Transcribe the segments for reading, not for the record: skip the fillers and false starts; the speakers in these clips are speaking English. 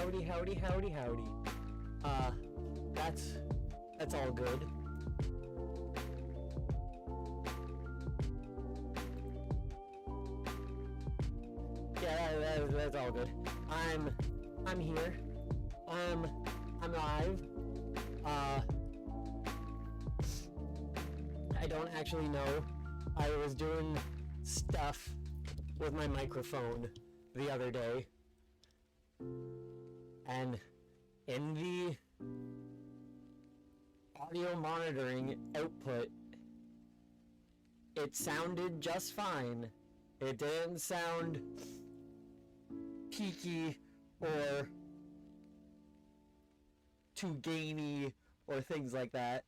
howdy, howdy, howdy, howdy. That's all good. Yeah, that's all good. I'm here. I'm live. I don't actually know. I was doing stuff with my microphone the other day, and in the audio monitoring output, it sounded just fine. It didn't sound peaky or too gainy or things like that.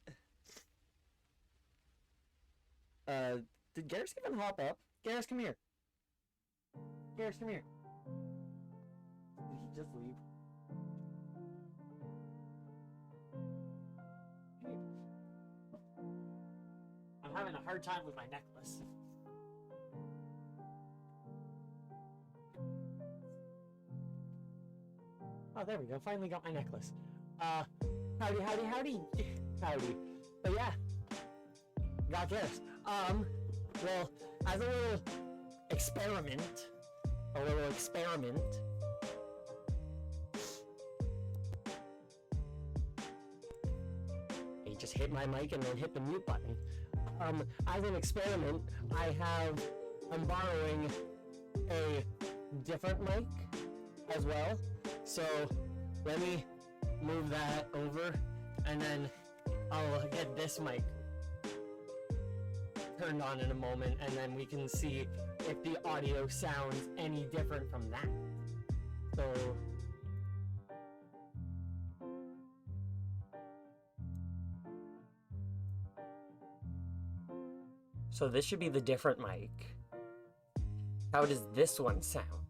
Did Garrus even hop up? Garrus, come here. Garrus, come here. Did he just leave? I'm having a hard time with my necklace. Oh, there we go. Finally got my necklace. Howdy, howdy, howdy. Howdy. But yeah. Got this. Well, as a little experiment, he just hit my mic and then hit the mute button. As an experiment, I'm borrowing a different mic as well. So let me move that over, and then I'll get this mic turned on in a moment, and then we can see if the audio sounds any different from that. So this should be the different mic. How does this one sound?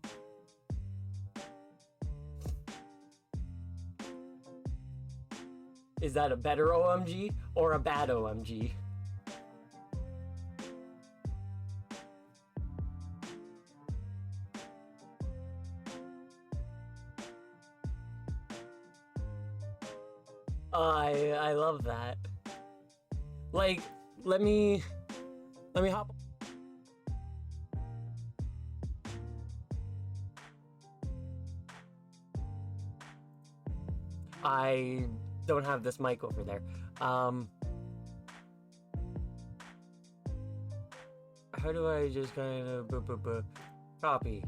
Is that a better OMG or a bad OMG? I love that. Like, let me hop. I don't have this mic over there. How do I just kind of copy?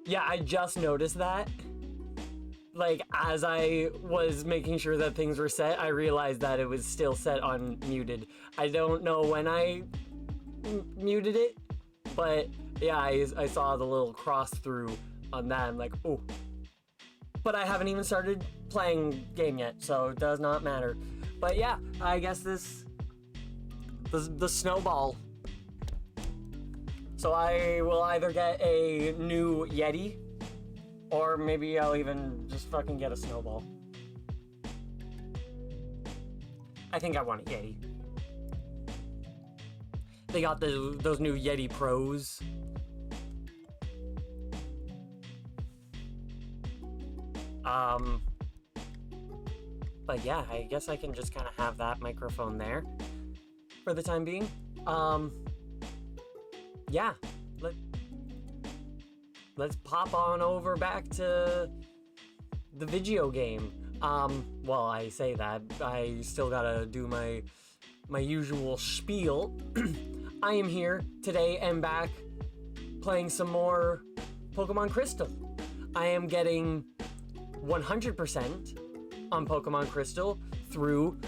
Yeah, I just noticed that. like, as I was making sure that things were set, I realized that it was still set on muted. I don't know when I muted it, but yeah, I saw the little cross through on that. I'm like, oh. But I haven't even started playing game yet, so it does not matter. But yeah, I guess the snowball. So I will either get a new Yeti, or maybe I'll even just fucking get a snowball. I think I want a Yeti. They got those new Yeti Pros. But yeah, I guess I can just kind of have that microphone there for the time being. Yeah, let's pop on over back to the video game. Well, I say that, I still gotta do my usual spiel. I am here today and back playing some more Pokemon Crystal. I am getting 100% on Pokemon Crystal through,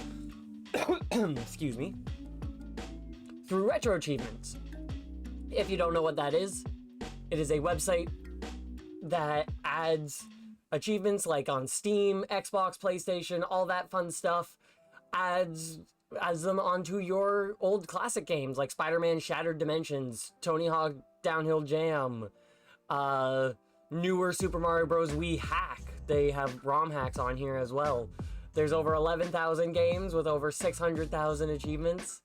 excuse me, through Retro Achievements. If you don't know what that is, it is a website that adds achievements like on Steam, Xbox, PlayStation, all that fun stuff, adds them onto your old classic games like Spider-Man Shattered Dimensions, Tony Hawk Downhill Jam, newer Super Mario Bros. Wii hack. They have ROM hacks on here as well. There's over 11,000 games with over 600,000 achievements.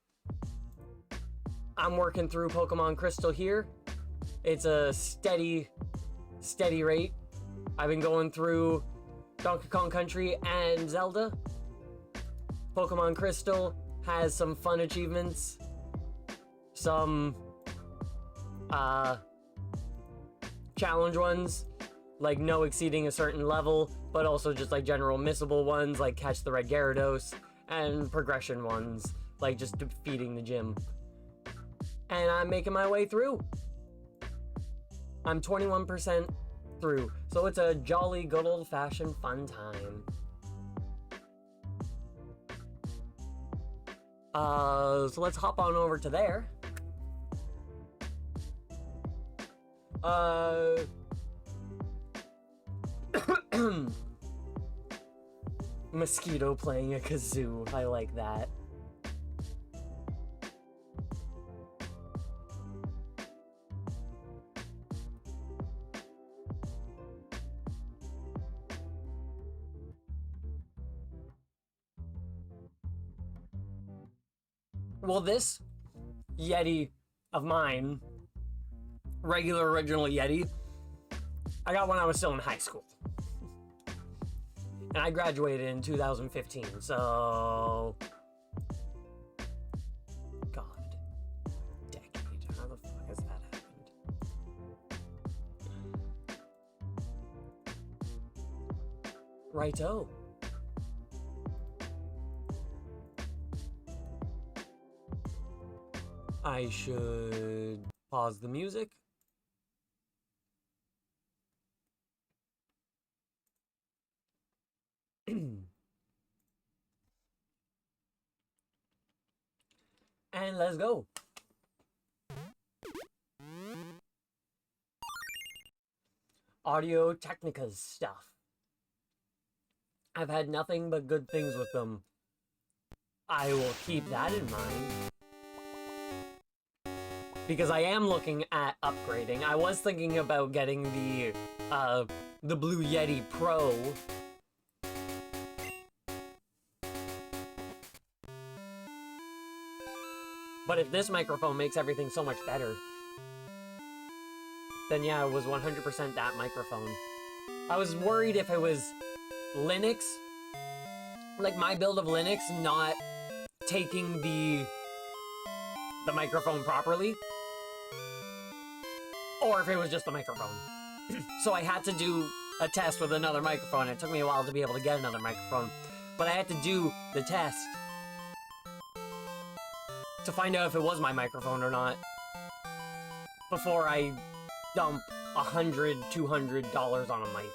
I'm working through Pokemon Crystal here. It's a steady rate. I've been going through Donkey Kong Country and Zelda. Pokemon Crystal has some fun achievements. Some challenge ones, like no exceeding a certain level, but also just like general missable ones like catch the red Gyarados, and progression ones like just defeating the gym. And I'm making my way through. I'm 21% through, so it's a jolly good old-fashioned fun time. So let's hop on over to there. Mosquito playing a kazoo. I like that. Well, this Yeti of mine, regular original Yeti, I got when I was still in high school. And I graduated in 2015, so... God. Decade. How the fuck has that happened? Righto. I should pause the music. And let's go. Audio Technica's stuff. I've had nothing but good things with them. I will keep that in mind. Because I am looking at upgrading. I was thinking about getting the Blue Yeti Pro. But if this microphone makes everything so much better, then yeah, it was 100% that microphone. I was worried if it was Linux, like my build of Linux, not taking the microphone properly, or if it was just the microphone. So I had to do a test with another microphone. It took me a while to be able to get another microphone, but I had to do the test to find out if it was my microphone or not before I dump $100, $200 on a mic.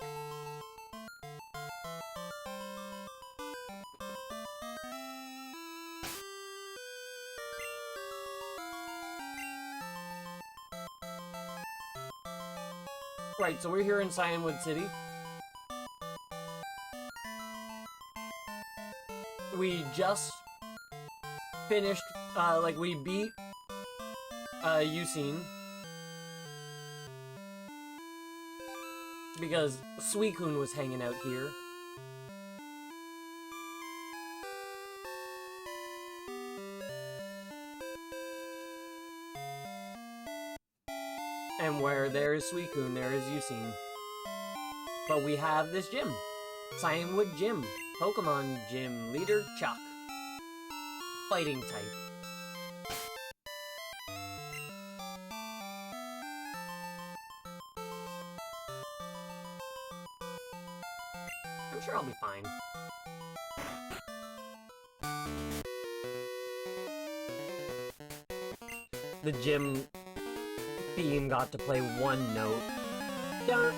Right, so we're here in Cyanwood City. We just finished, we beat, Yusin. Because Suicune was hanging out here. And where there is Suicune, there is Yusin. But we have this gym. Cyanwood Gym. Pokemon Gym. Leader, Chuck. Fighting type. I'm sure I'll be fine. The gym theme got to play one note. Dun.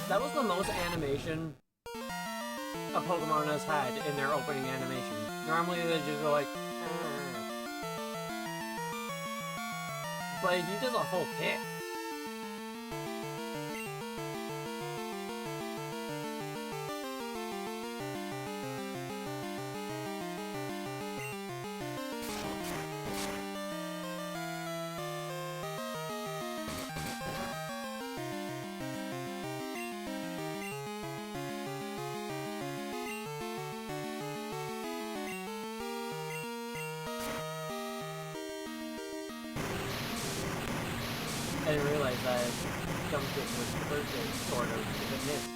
That was the most animation a Pokemon has had in their opening animation. Normally they just go like... But he does a whole kick. I didn't realize I jumped it was perfect, sort of, if it missed.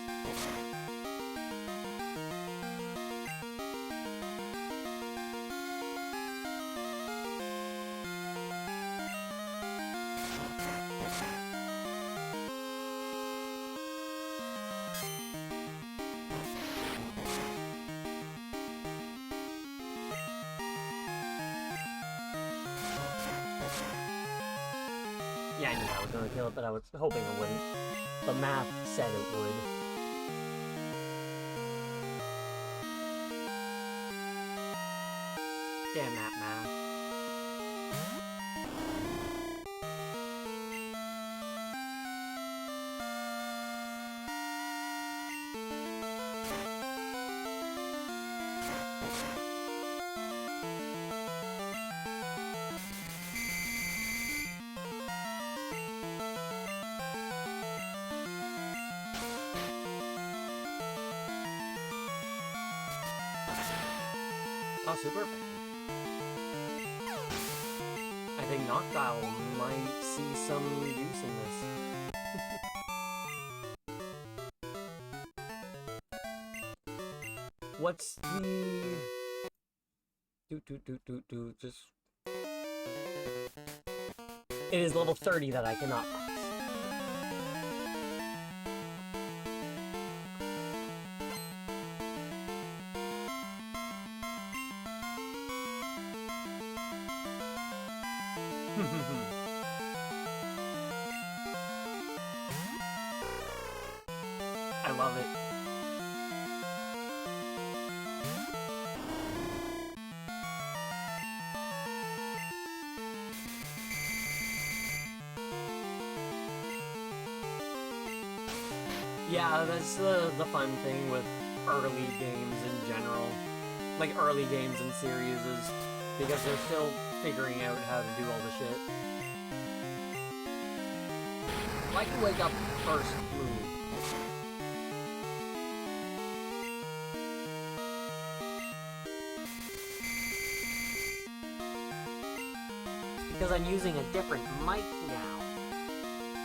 Yeah, I knew I was gonna kill it, but I was hoping it wouldn't. The math said it would. Damn that math. Oh, super effective. I think Noctowl might see some use in this. What's the... Just... It is level 30 that I cannot pass. I love it. Yeah, that's the fun thing with early games in general. Like, early games and series is because they're still figuring out how to do all the shit. Like, wake up first move. Because I'm using a different mic now.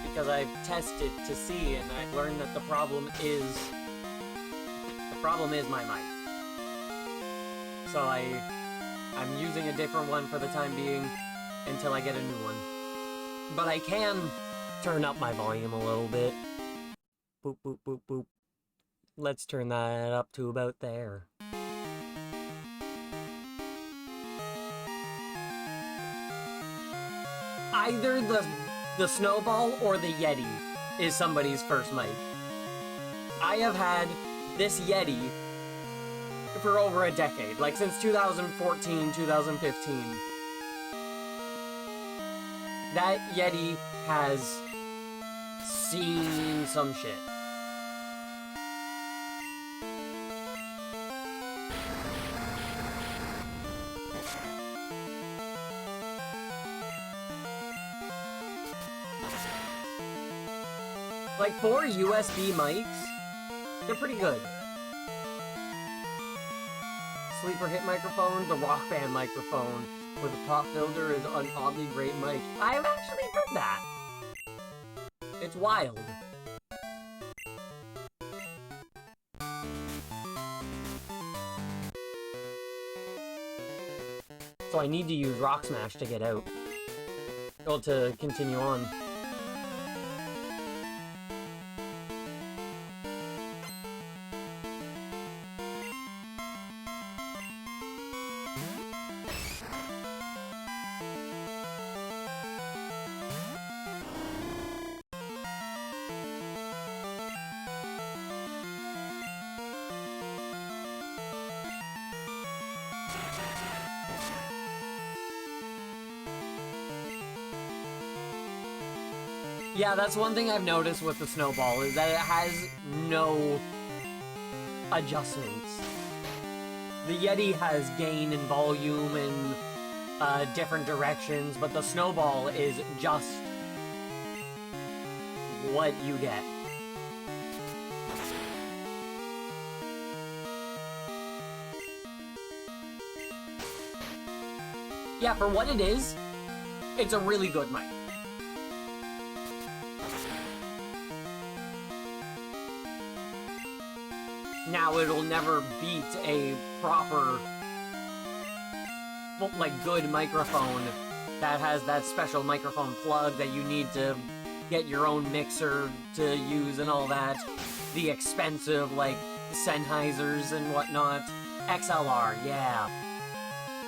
Because I've tested to see, and I've learned that the problem is my mic. So I'm using a different one for the time being until I get a new one. But I can turn up my volume a little bit. Boop, boop, boop, boop. Let's turn that up to about there. Either the Snowball or the Yeti is somebody's first mic. I have had this Yeti for over a decade, like since 2014, 2015. That Yeti has seen some shit. Like, for USB mics, they're pretty good. Sleeper hit microphone, the Rock Band microphone with a pop filter is an oddly great mic. I've actually heard that. It's wild. So I need to use Rock Smash to get out. Or to continue on. Yeah, that's one thing I've noticed with the Snowball, is that it has no adjustments. The Yeti has gain and volume in different directions, but the Snowball is just what you get. Yeah, for what it is, it's a really good mic. Now, it'll never beat a proper, like, good microphone that has that special microphone plug that you need to get your own mixer to use and all that. The expensive, like, Sennheisers and whatnot. XLR, yeah.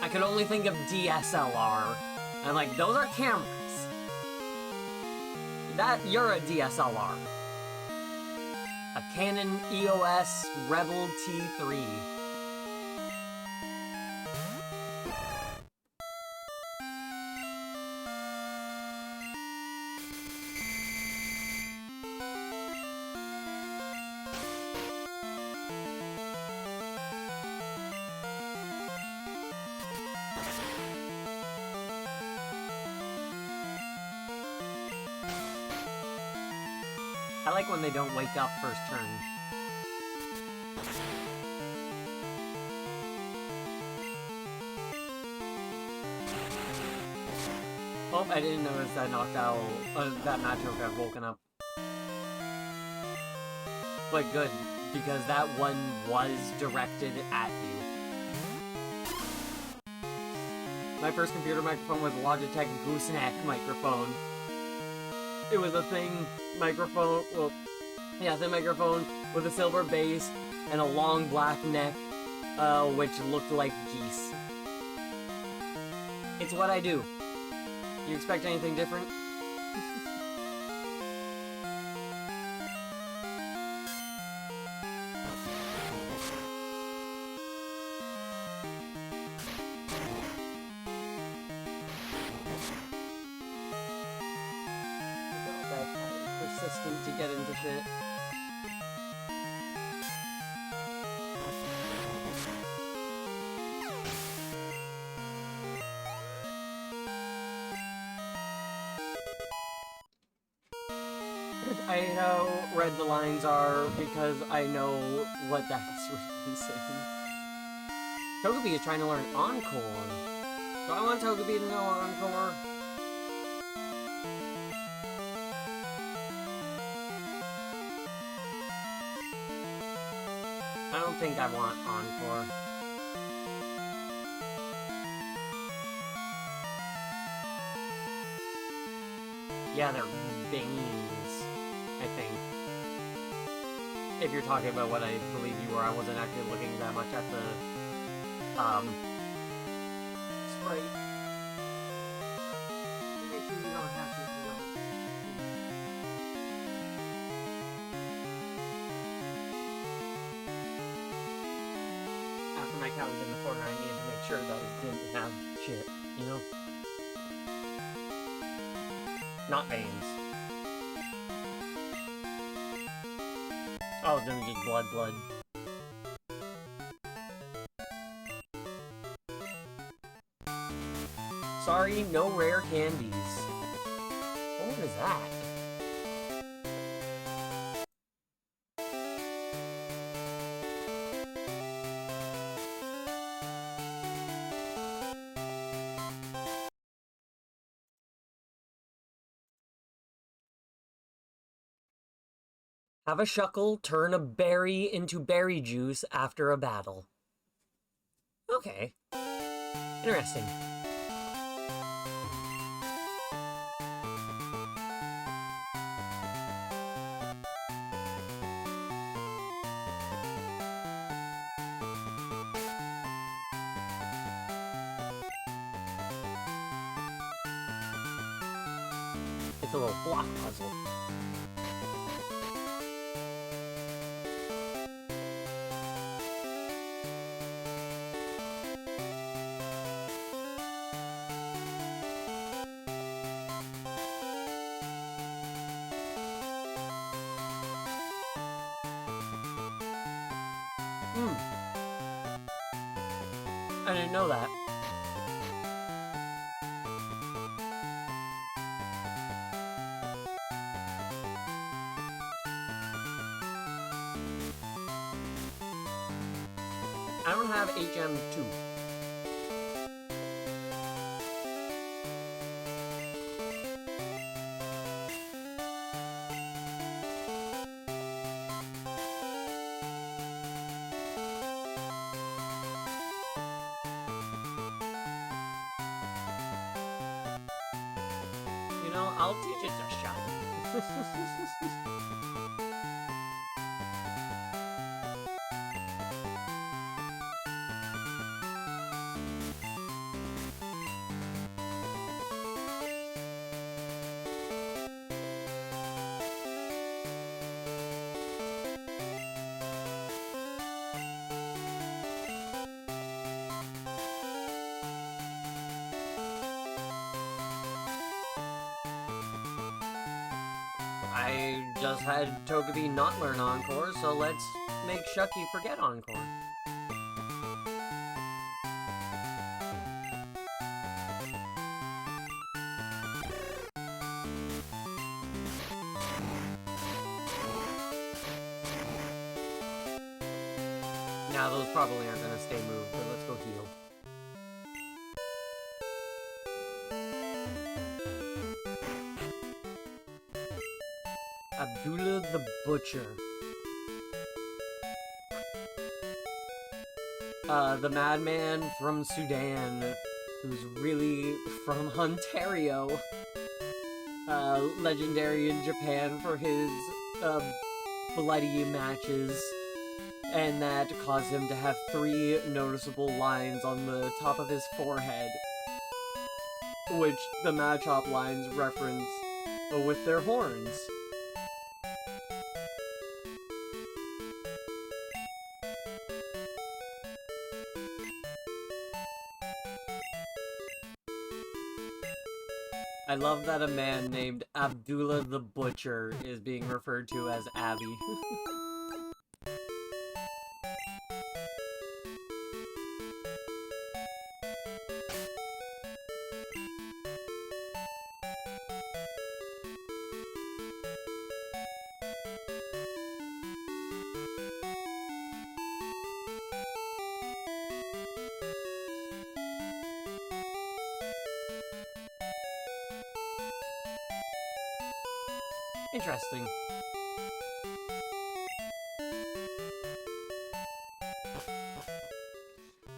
I could only think of DSLR. And, like, those are cameras. You're a DSLR. A Canon EOS Rebel T3. I like when they don't wake up first turn. Oh, I didn't notice that Noctowl, that Machoke had woken up. But good, because that one was directed at you. My first computer microphone was a Logitech Gooseneck microphone. It was a thin microphone, well, yeah, thin microphone with a silver base and a long black neck, which looked like geese. It's what I do. You expect anything different? Persistent to get into shit. I know red the lines are because I know what that's referencing. Togepi is trying to learn Encore. Do I want Togepi to know Encore? I don't think I want Encore. Yeah, they're veins, I think. If you're talking about what I believe you were, I wasn't actually looking that much at the, sprite. Make sure you don't have to, you know. cat was in the corner, I needed to make sure that it didn't have shit, you know? Not veins. Oh, then just blood. Sorry, no rare candies. What is that? Have a Shuckle turn a berry into berry juice after a battle. Okay. Interesting. It's a little block puzzle. I didn't know that. I don't have HM2. You know, I'll teach it a shot. I just had Togepi not learn Encore, so let's make Shucky forget Encore. Now those probably aren't gonna stay moved, but let's go heal. Abdullah the Butcher. The madman from Sudan, who's really from Ontario. Legendary in Japan for his, bloody matches. And that caused him to have 3 noticeable lines on the top of his forehead. Which the Machop lines reference with their horns. I love that a man named Abdullah the Butcher is being referred to as Abby. Interesting.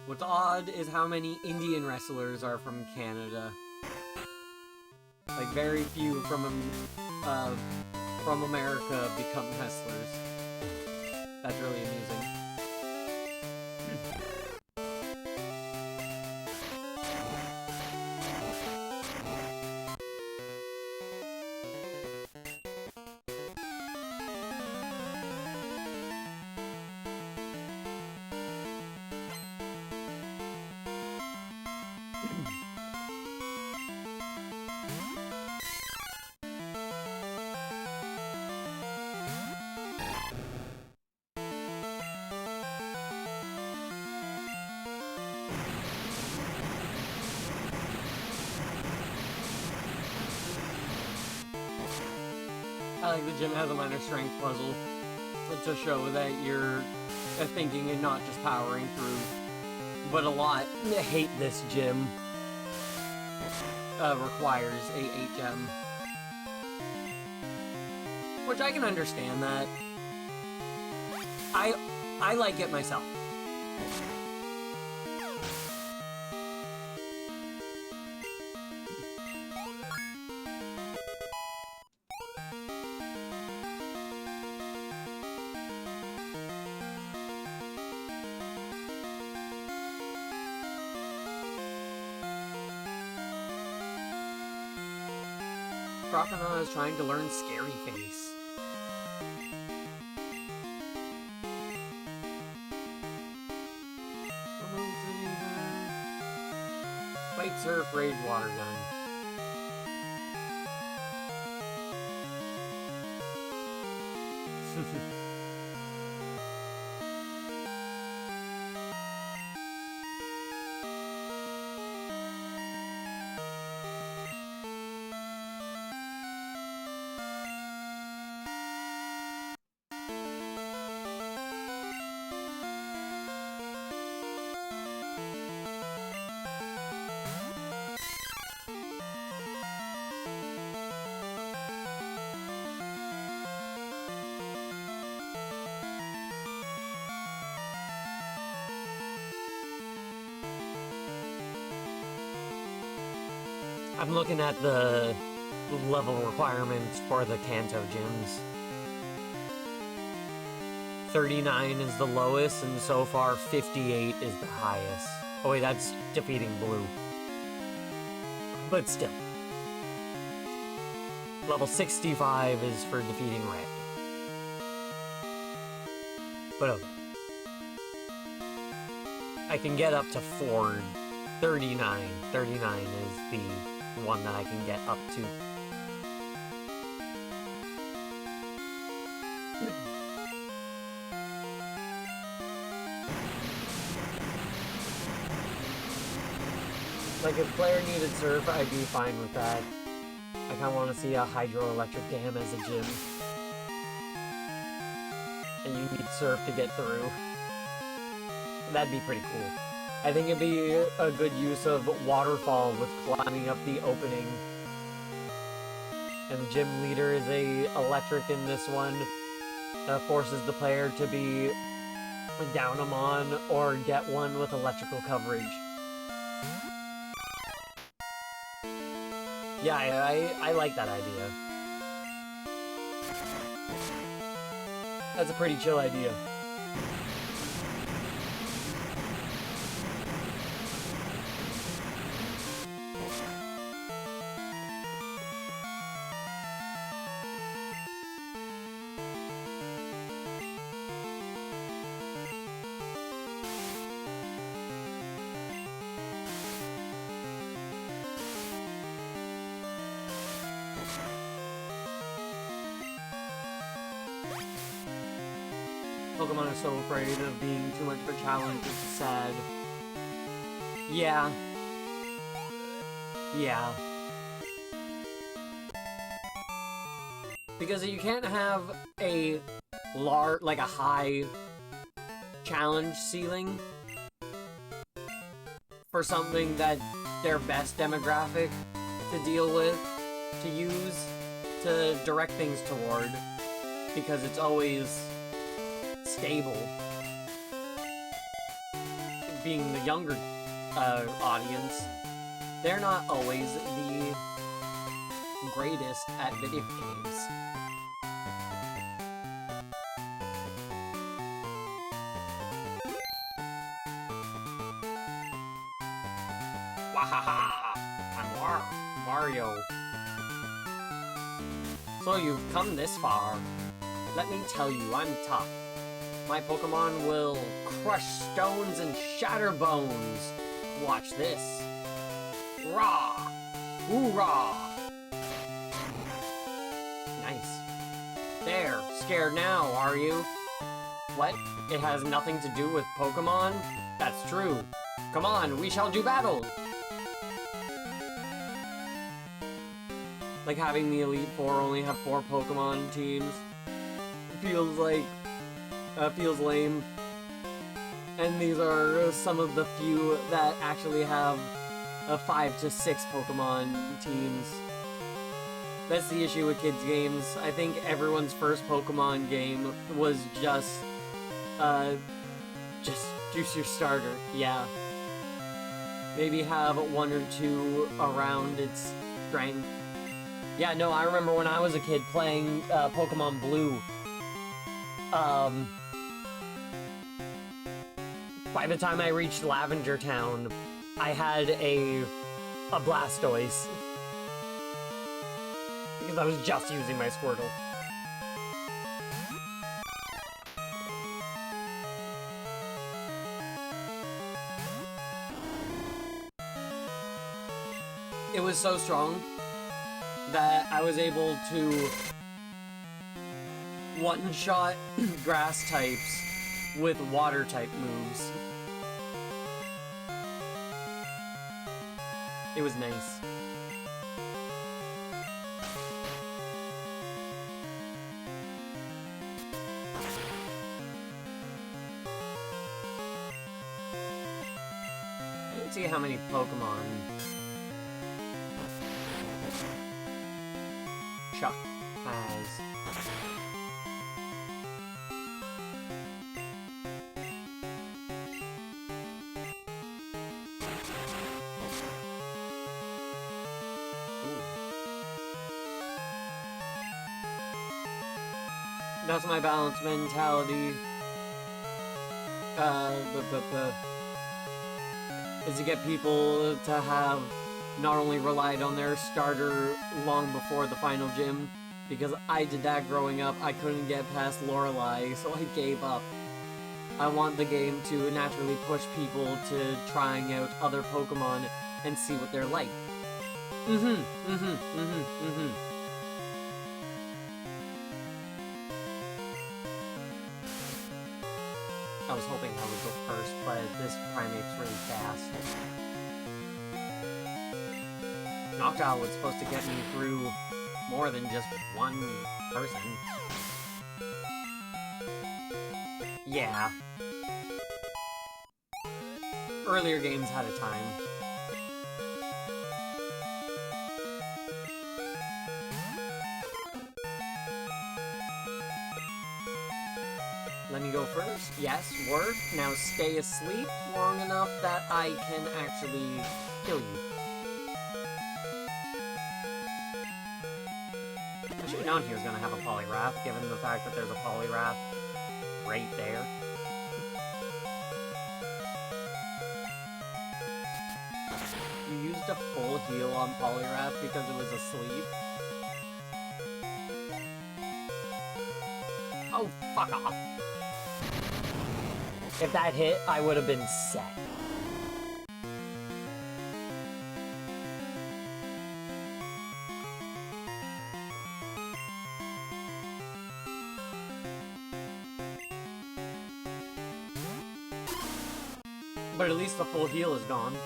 What's odd is how many Indian wrestlers are from Canada. Like, very few from America become wrestlers. That's really amusing. like the gym has a minor strength puzzle to show that you're thinking and not just powering through. But a lot hate this gym. requires a HM. Which I can understand that. I like it myself. Crocodile is trying to learn Scary Face. Fight Surf Rage Water Gun. I'm looking at the level requirements for the Kanto gyms. 39 is the lowest, and so far 58 is the highest. Oh wait, that's defeating blue. But still. Level 65 is for defeating red. But okay. I can get up to 39. 39 is the one that I can get up to. Like, if player needed surf, I'd be fine with that. I kinda wanna see a hydroelectric dam as a gym. And you need surf to get through. That'd be pretty cool. I think it'd be a good use of waterfall with climbing up the opening. And the gym leader is electric in this one. Forces the player to be down them on or get one with electrical coverage. Yeah, I like that idea. That's a pretty chill idea. Pokemon are so afraid of being too much of a challenge, it's sad. Yeah. Yeah. Because you can't have a high challenge ceiling for something that their best demographic to deal with, to use, to direct things toward, because it's always stable. Being the younger audience, they're not always the greatest at video games. Wahaha! I'm Mario. So you've come this far. Let me tell you, I'm tough. My Pokemon will crush stones and shatter bones. Watch this. Rah! Hoorah! Nice. There, scared now, are you? What? It has nothing to do with Pokemon? That's true. Come on, we shall do battle! Like, having the Elite Four only have 4 Pokemon teams feels like, feels lame. And these are some of the few that actually have 5 to 6 Pokemon teams. That's the issue with kids' games. I think everyone's first Pokemon game was just juice your starter, yeah. Maybe have 1 or 2 around its strength. Yeah, no, I remember when I was a kid playing Pokemon Blue. By the time I reached Lavender Town, I had a Blastoise. Because I was just using my Squirtle. It was so strong that I was able to one-shot grass types with water type moves. It was nice. Let's see how many Pokemon Chuck has. That's my balanced mentality. Is to get people to have not only relied on their starter long before the final gym, because I did that growing up. I couldn't get past Lorelei, so I gave up. I want the game to naturally push people to trying out other Pokemon and see what they're like. I was hoping I would go first, but this Primate's really fast. Noctowl was supposed to get me through more than just one person. Yeah. Earlier games had a time. Let me go first. Yes, word. Now stay asleep long enough that I can actually kill you. I should have known he was going to have a Poliwrath, given the fact that there's a Poliwrath right there. You used a full heal on Poliwrath because it was asleep? Oh, fuck off. If that hit, I would have been set. But at least the full heal is gone.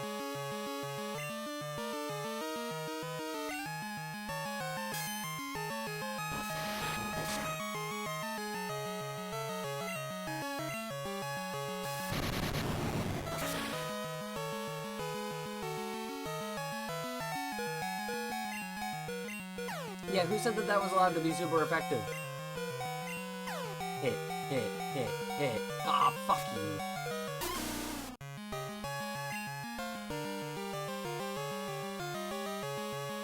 Yeah, who said that that was allowed to be super effective? Hit, hit, hit, hit. Ah, fuck you.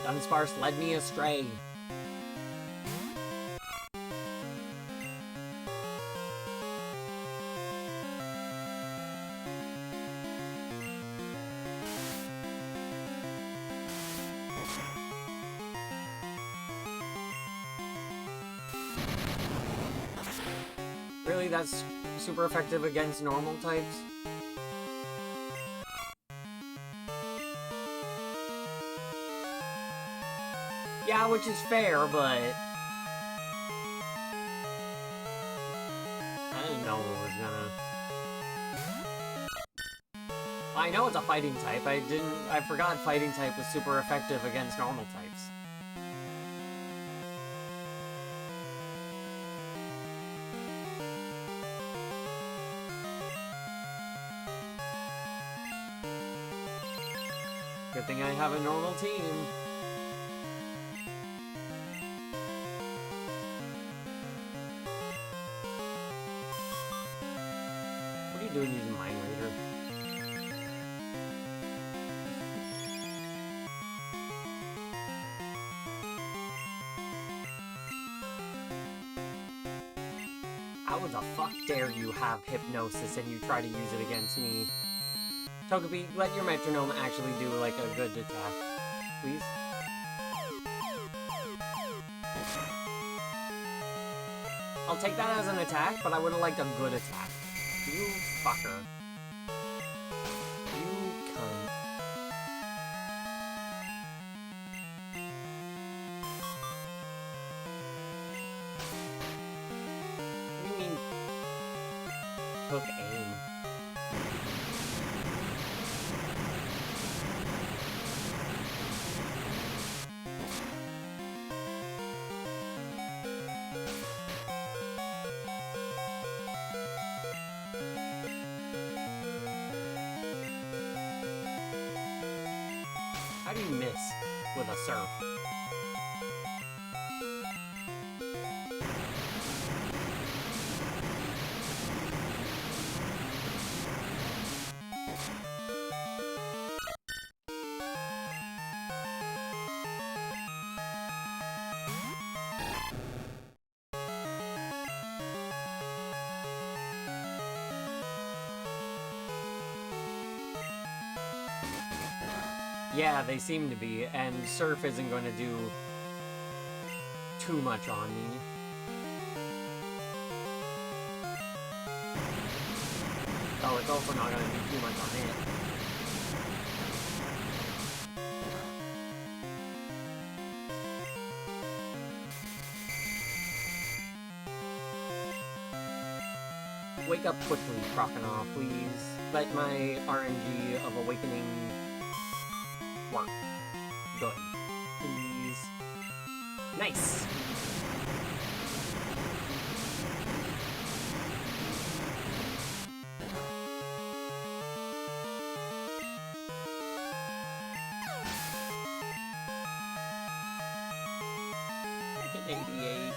Dunsparce led me astray. Really, that's super effective against normal types? Yeah, which is fair, but I didn't know it was gonna... I know it's a fighting type. I forgot fighting type was super effective against normal types. Good thing I have a normal team. What are you doing using Mind Raider? How the fuck dare you have Hypnosis and you try to use it against me? Togepi, let your metronome actually do, like, a good attack. Please? I'll take that as an attack, but I would've liked a good attack. You fucker. You cunt. What do you mean? Took aim. How do you miss with a surf? Yeah, they seem to be, and Surf isn't going to do too much on me. Oh, it's also not going to do too much on it. Wake up quickly, Croconaw, please. Let my RNG of Awakening work. Good. Please. Nice! I hit 88.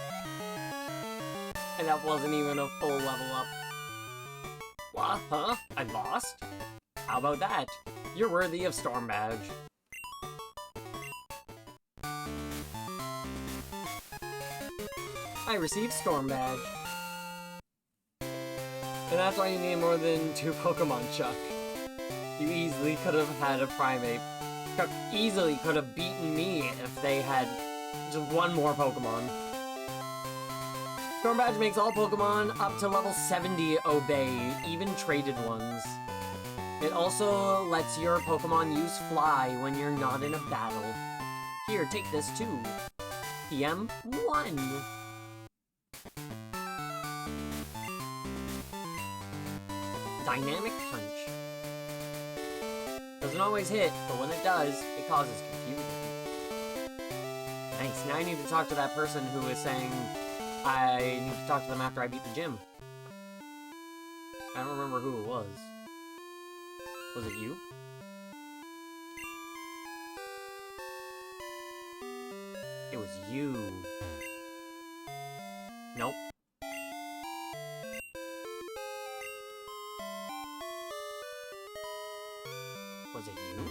And that wasn't even a full level up. What? Huh? I lost? How about that? You're worthy of Storm Badge. I received Storm Badge. And that's why you need more than 2 Pokemon, Chuck. You easily could have had a Primeape. Chuck easily could have beaten me if they had just 1 more Pokemon. Storm Badge makes all Pokemon up to level 70 obey, even traded ones. It also lets your Pokemon use Fly when you're not in a battle. Here, take this too. PM1. Dynamic Punch. Doesn't always hit, but when it does, it causes confusion. Nice, now I need to talk to that person who is saying I need to talk to them after I beat the gym. I don't remember who it was. Was it you? It was you. Nope. Was it you?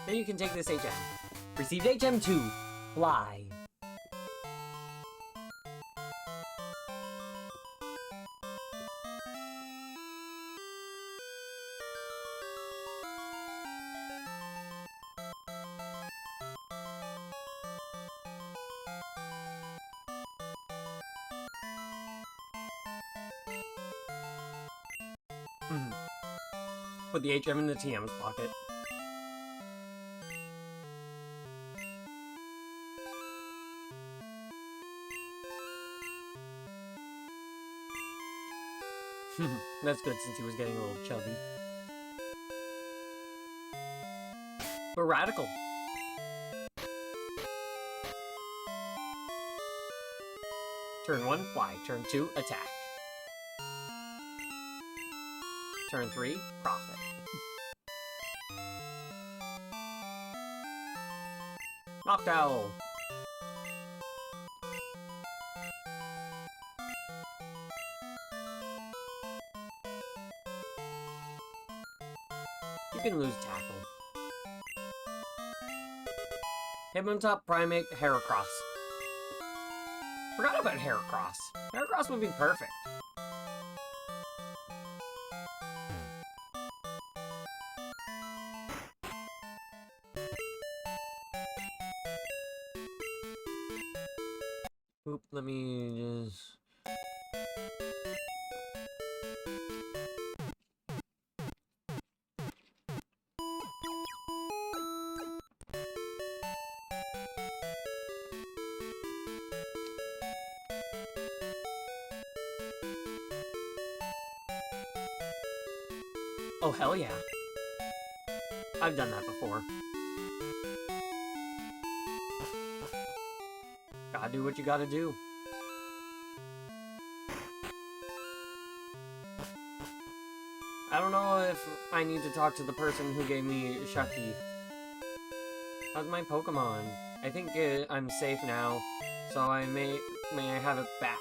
Then you can take this HM. Received HM2. Fly. Put the HM in the TM's pocket. That's good since he was getting a little chubby. But Radical. Turn 1, fly. Turn 2, attack. Turn 3, profit. Noctowl! You can lose tackle. Hitmontop, Primate, Heracross. Forgot about Heracross. Heracross would be perfect. Oop, let me just... Oh, hell yeah. I've done that before. Gotta do what you gotta do. I don't know if I need to talk to the person who gave me Shucky. How's my Pokemon? I think I'm safe now, so may I have it back?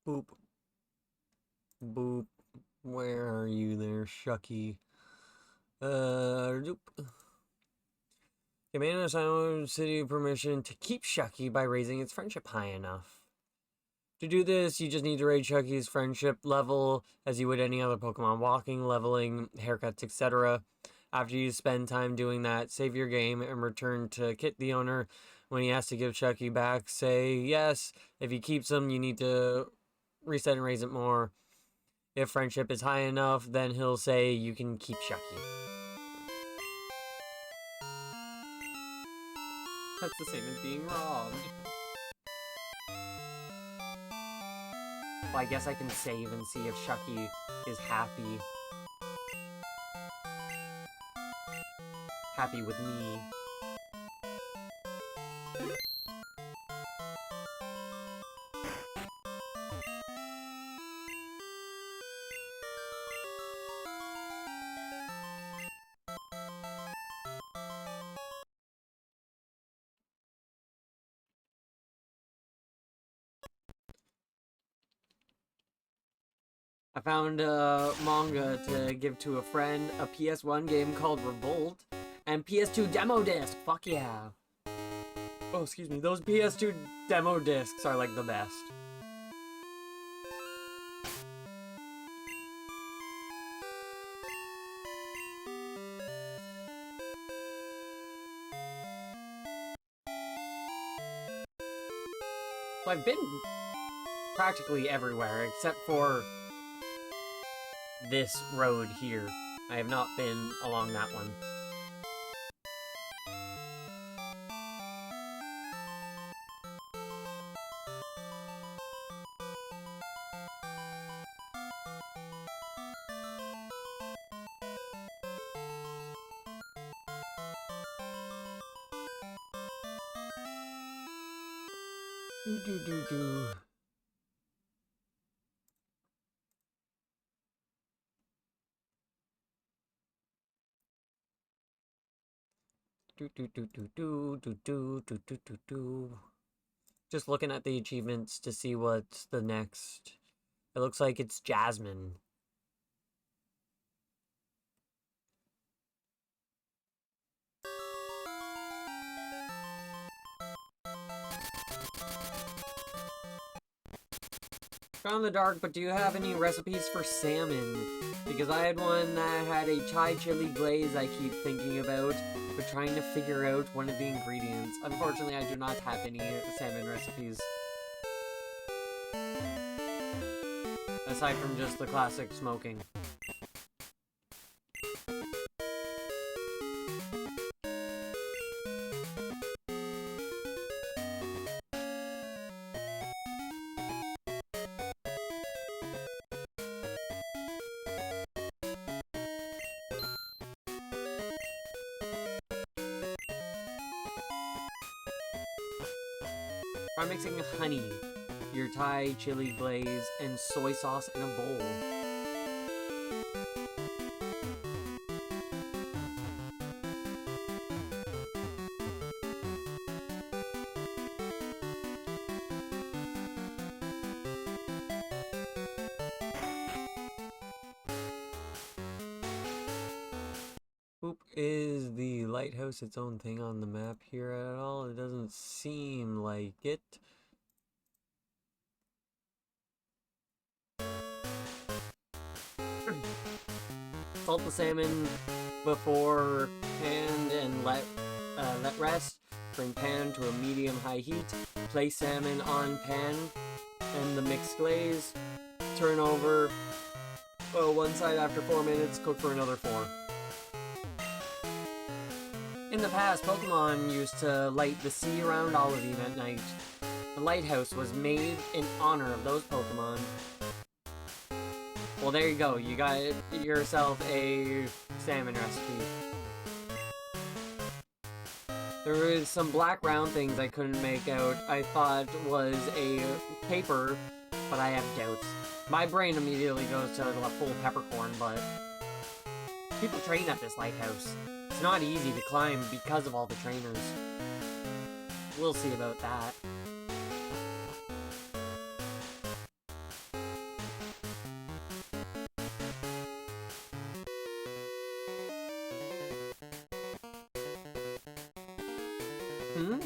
Boop. Boop. Where are you there, Shucky? Doop. Command Silent City permission to keep Shucky by raising its friendship high enough. To do this, you just need to raise Shucky's friendship level as you would any other Pokemon, walking, leveling, haircuts, etc. After you spend time doing that, save your game and return to Kit the owner. When he asks to give Shucky back, say yes. If he keeps him, you need to reset and raise it more. If friendship is high enough, then he'll say you can keep Shucky. That's the same as being robbed. Well, I guess I can save and see if Shucky is happy. Happy with me. I found a manga to give to a friend, a PS1 game called Revolt, and PS2 demo disc. Fuck yeah. Oh, excuse me. Those PS2 demo discs are like the best. So I've been practically everywhere except for this road here. I have not been along that one. Do. Just looking at the achievements to see what's the next. It looks like it's Jasmine. Gone in the dark, but do you have any recipes for salmon? Because I had one that had a chai chili glaze I keep thinking about, but trying to figure out one of the ingredients. Unfortunately, I do not have any salmon recipes. Aside from just the classic smoking. Try mixing honey, your Thai chili glaze, and soy sauce in a bowl. Oop, is the lighthouse its own thing on the map here at all? It doesn't seem like it. Salt the salmon beforehand and let rest. Bring pan to a medium-high heat. Place salmon on pan and the mixed glaze. Turn over one side after 4 minutes. Cook for another 4. In the past, Pokemon used to light the sea around Olivine at night. The lighthouse was made in honor of those Pokemon. Well, there you go. You got yourself a salmon recipe. There was some black round things I couldn't make out. I thought was a paper, but I have doubts. My brain immediately goes to a full peppercorn, but people train at this lighthouse. It's not easy to climb because of all the trainers. We'll see about that.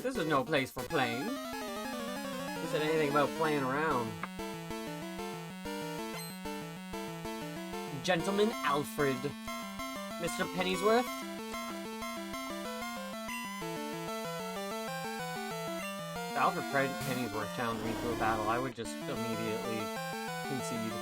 This is no place for playing. Who said anything about playing around? Gentleman Alfred. Mr. Pennyworth? If Alfred Pennyworth challenged me to a battle, I would just immediately concede.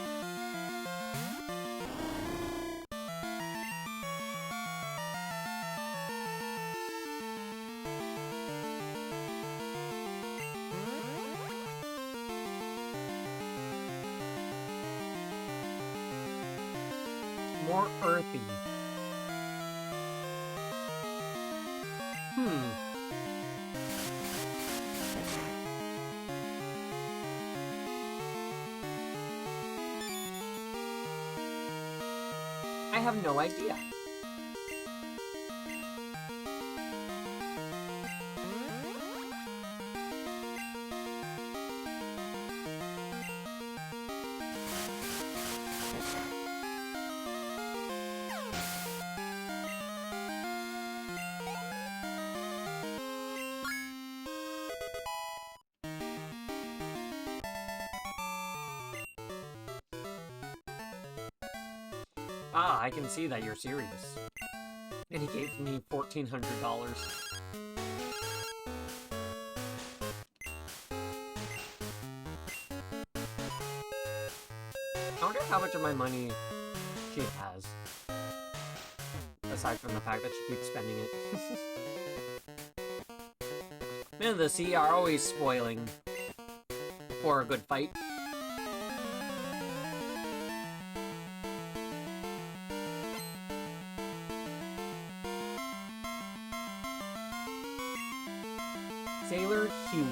More earthy. I have no idea. Ah, I can see that you're serious. And he gave me $1,400. I wonder how much of my money she has. Aside from the fact that she keeps spending it. Men of the sea are always spoiling for a good fight. Sailor Huey.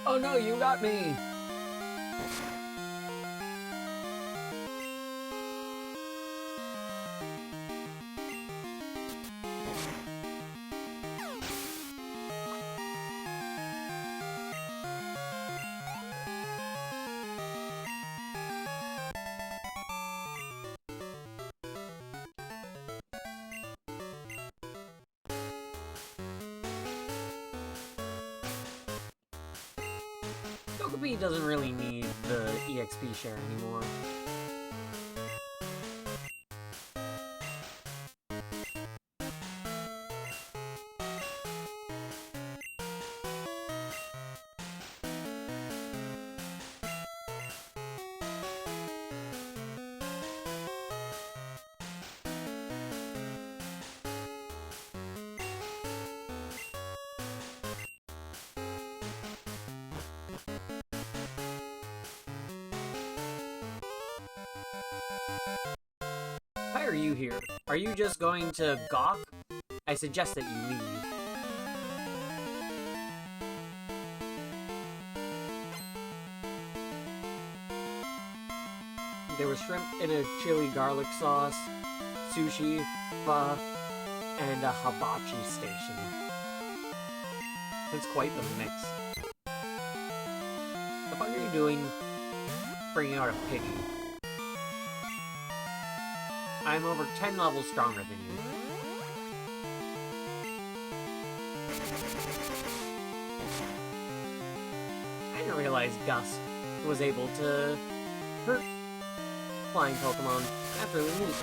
Oh no, you got me! Togepi doesn't really need the EXP share anymore. Why are you here? Are you just going to gawk? I suggest that you leave. There was shrimp in a chili garlic sauce, sushi, pho, and a hibachi station. It's quite the mix. The fuck are you doing bringing out a piggy? I'm over 10 levels stronger than you. I didn't realize Gust was able to hurt flying Pokemon. That's really neat.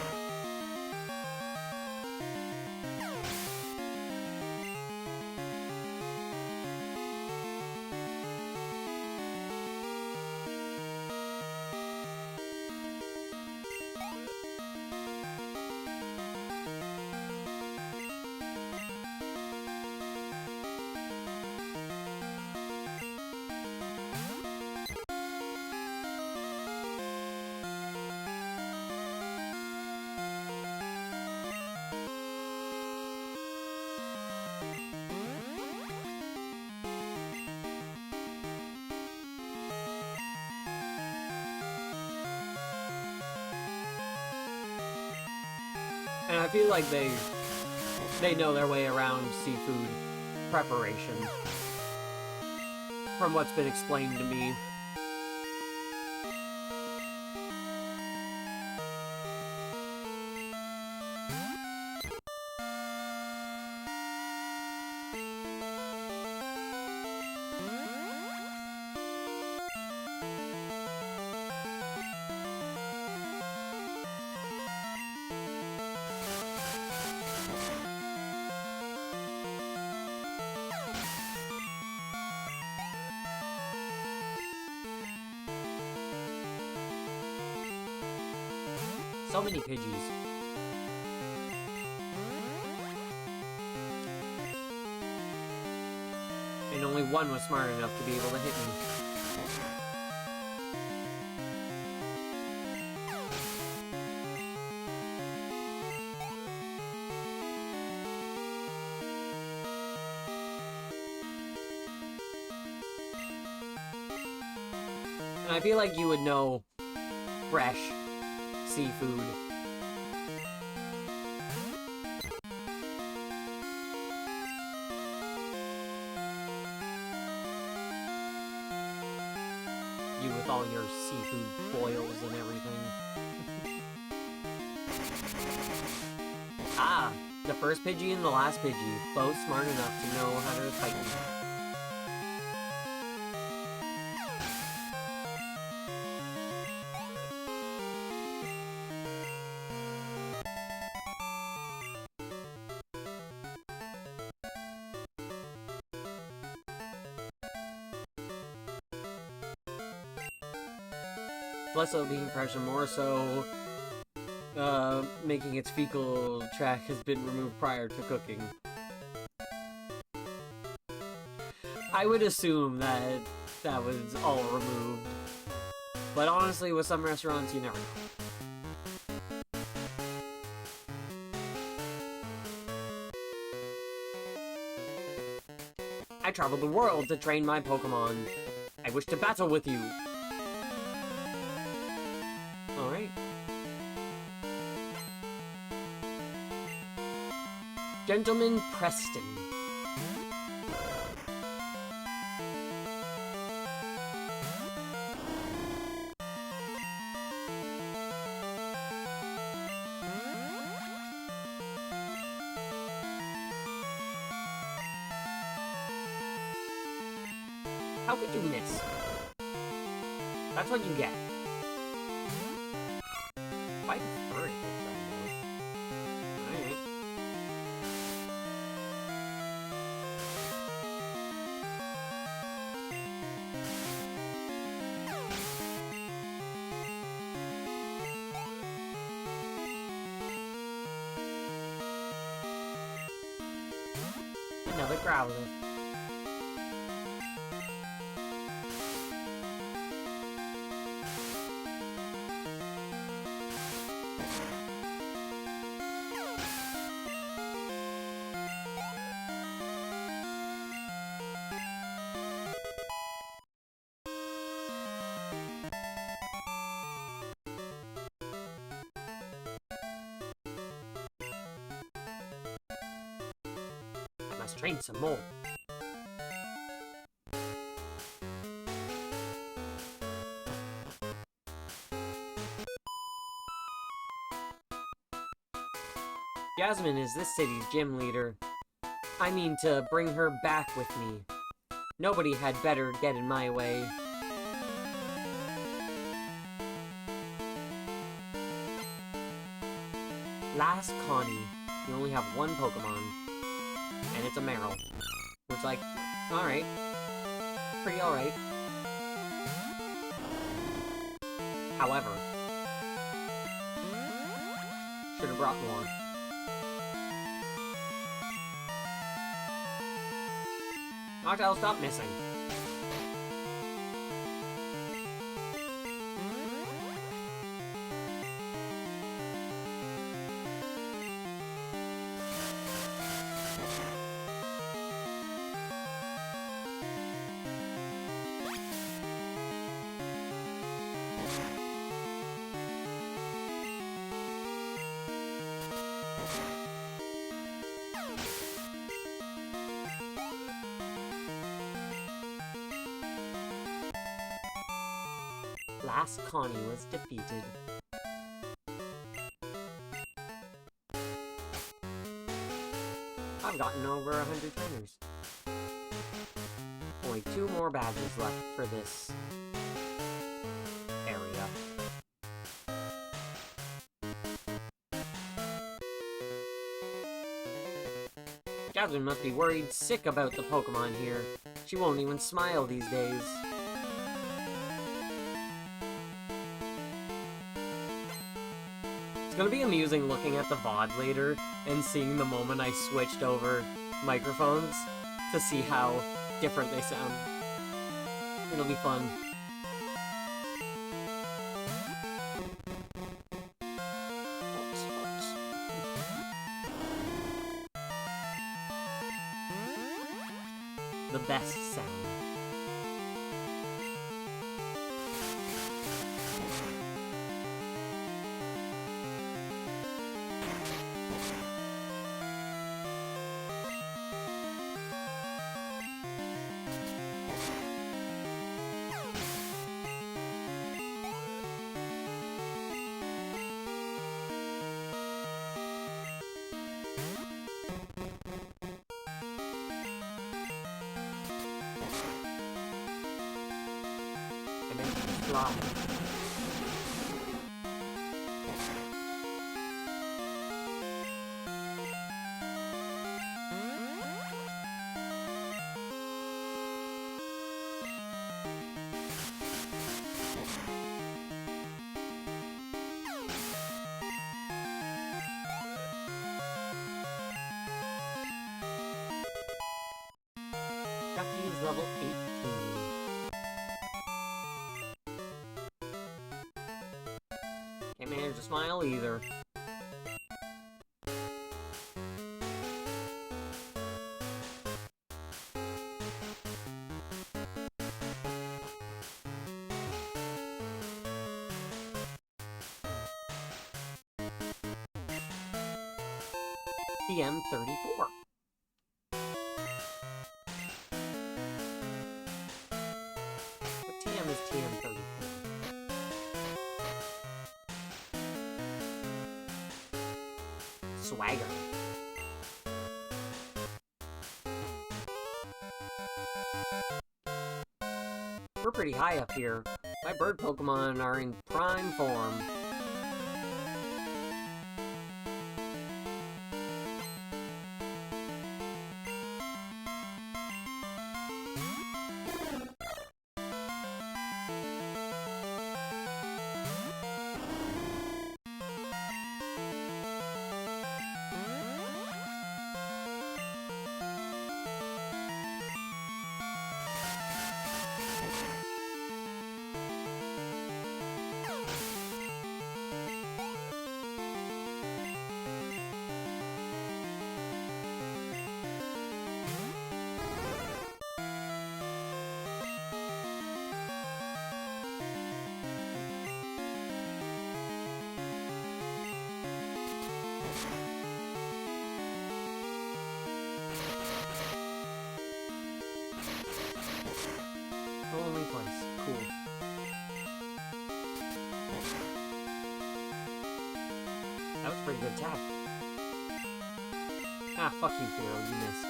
And I feel like they know their way around seafood preparation. From what's been explained to me. So many Pidgeys. And only one was smart enough to be able to hit me. And I feel like you would know fresh seafood. You with all your seafood boils and everything. Ah, the first Pidgey and the last Pidgey, both smart enough to know how to fight me. Less so being fresh and more so making its fecal tract has been removed prior to cooking. I would assume that that was all removed. But honestly, with some restaurants, you never know. I traveled the world to train my Pokemon. I wish to battle with you. Alright. Gentleman Preston. How could you miss? That's what you get. Fight furry. Alright. Another Growlithe. I must train some more. Jasmine is this city's gym leader. I mean to bring her back with me. Nobody had better get in my way. Last Connie. You only have one Pokemon. And it's a Meryl. Which, like, alright. Pretty alright. However, should have brought more. Noctowl, stop missing. Last Connie was defeated. I've gotten over 100 trainers. Only 2 more badges left for this area. Jasmine must be worried sick about the Pokemon here. She won't even smile these days. It's gonna be amusing looking at the VOD later and seeing the moment I switched over microphones to see how different they sound. It'll be fun. The best sound. And then fly. Ducky is level 18. Can't manage to smile either. TM34. What TM is TM34? Swagger. We're pretty high up here. My bird Pokemon are in prime form. Only twice. Cool. That was a pretty good attack. Ah, fuck you, Firo. You missed.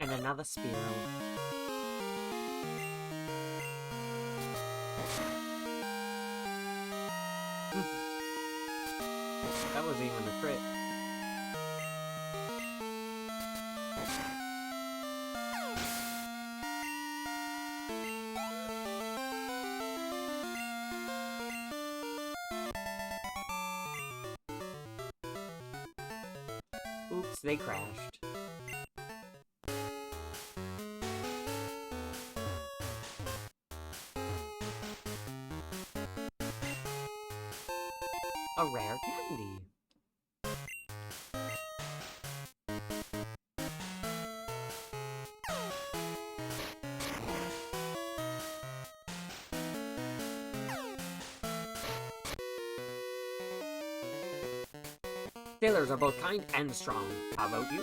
And another Spearow. That wasn't even a crit. Oops, they crashed. A rare candy. Sailors are both kind and strong. How about you?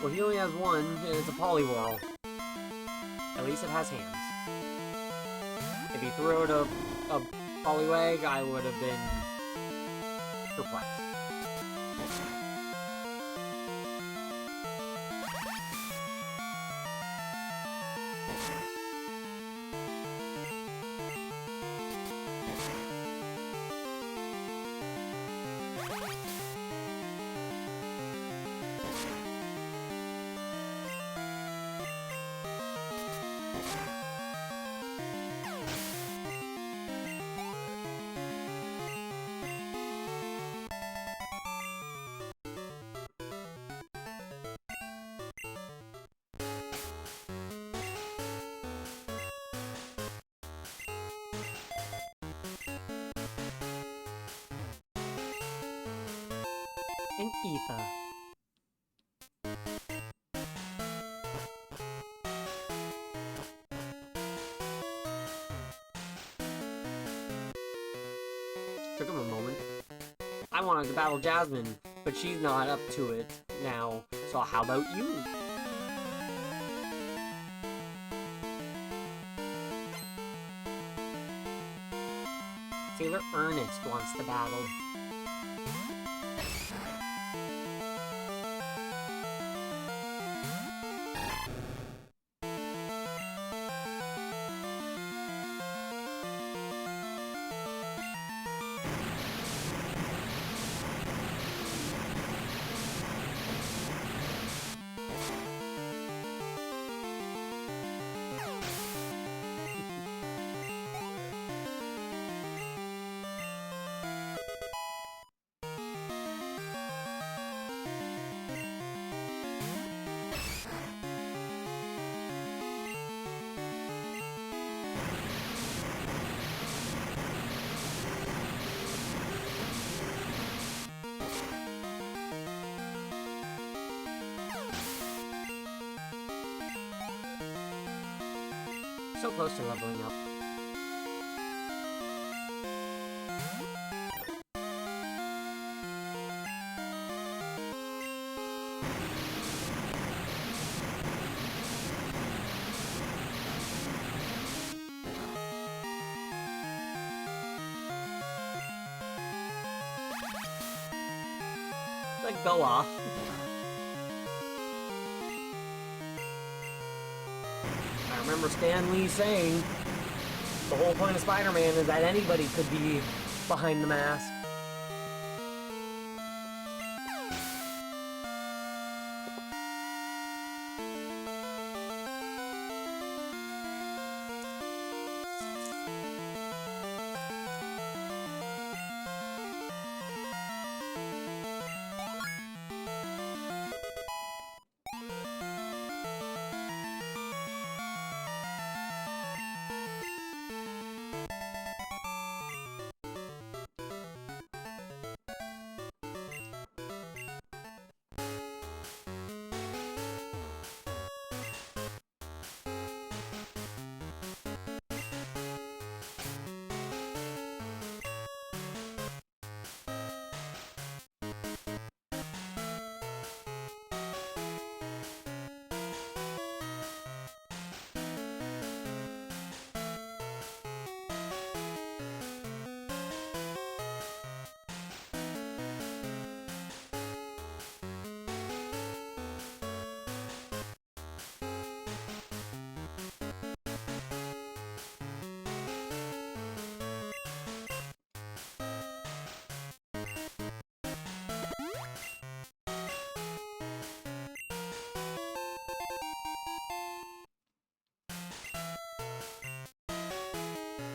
Well, he only has one, and it's a Poliwhirl. At least it has hands. If he threw it a Poliwag, I would have been perplexed. An Ether. Took him a moment. I wanted to battle Jasmine, but she's not up to it now, so how about you? Sailor Ernest wants to battle. So close to leveling up. Like, go off. I remember Stan Lee saying the whole point of Spider-Man is that anybody could be behind the mask.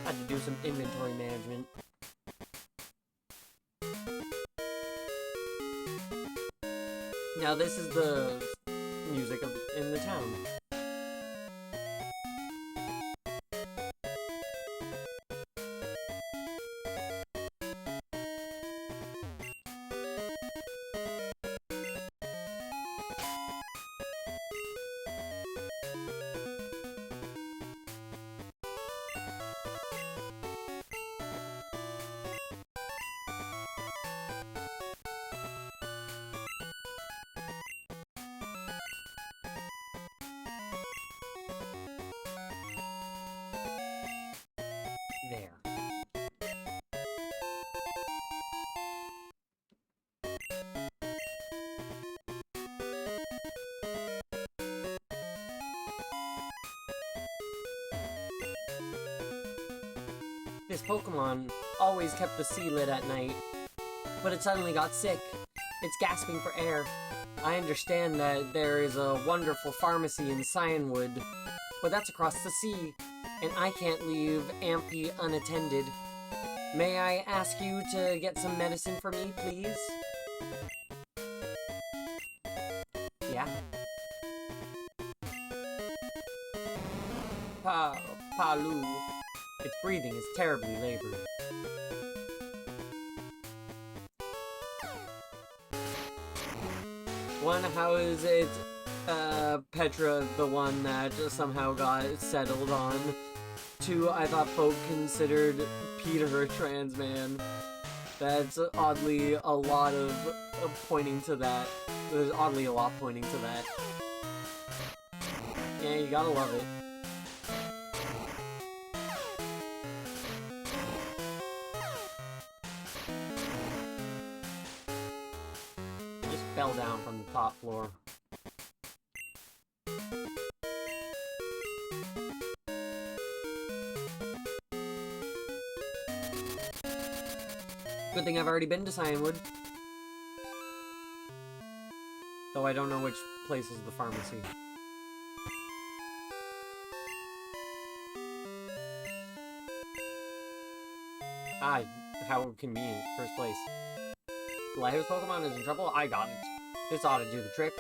Had to do some inventory management. Now this is the music in the town. There. This Pokemon always kept the sea lit at night, but it suddenly got sick. It's gasping for air. I understand that there is a wonderful pharmacy in Cyanwood, but that's across the sea, and I can't leave Ampy unattended. May I ask you to get some medicine for me, please? Yeah? Palu. Its breathing is terribly labored. One, how is it Petra the one that somehow got settled on? Two, I thought folk considered Peter a trans man. That's oddly a lot of pointing to that. There's oddly a lot pointing to that. Yeah, you gotta love it. Just fell down from the top floor. Good thing I've already been to Cyanwood. Though I don't know which place is the pharmacy. Ah, how convenient. First place. Lighthouse Pokemon is in trouble? I got it. This ought to do the trick.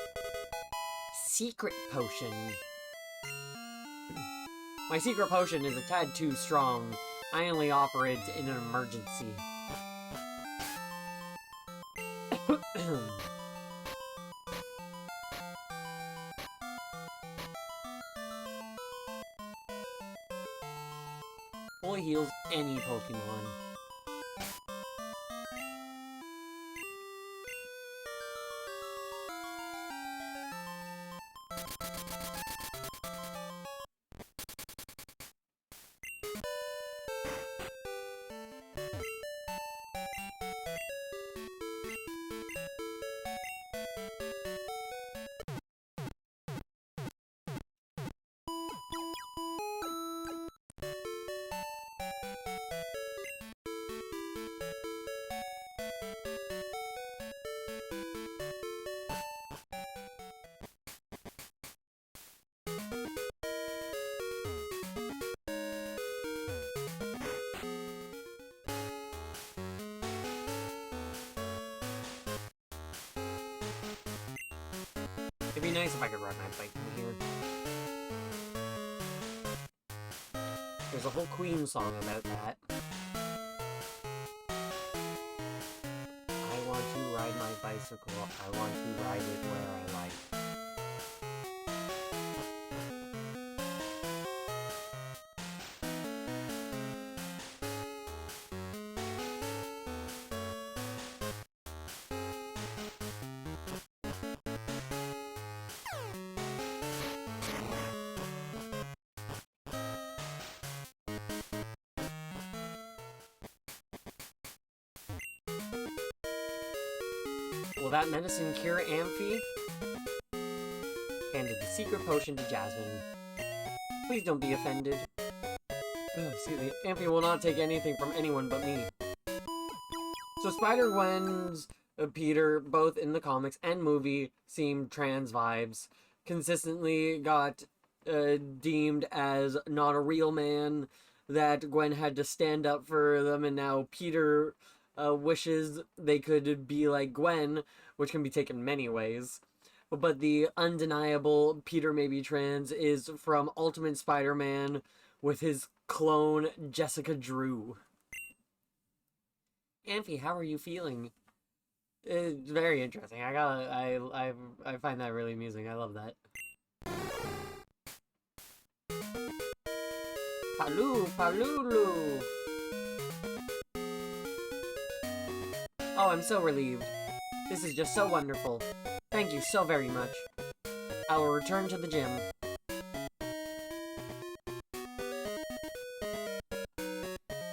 Secret potion. My secret potion is a tad too strong. I only offer it in an emergency. Fully heals any Pokemon. It'd be nice if I could ride my bike from here. There's a whole Queen song about that. I want to ride my bicycle. I want to ride it where I like. Will that medicine cure Amphi? Handed the secret potion to Jasmine. Please don't be offended. Excuse me. Amphi will not take anything from anyone but me. So Spider-Gwen's Peter, both in the comics and movie, seem trans vibes. Consistently got deemed as not a real man, that Gwen had to stand up for them, and now Peter wishes they could be like Gwen, which can be taken many ways. But the undeniable Peter may be trans is from Ultimate Spider-Man with his clone Jessica Drew. Amphi, how are you feeling? It's very interesting. I find that really amusing. I love that. Palu, Palulu. Oh, I'm so relieved. This is just so wonderful. Thank you so very much. I will return to the gym.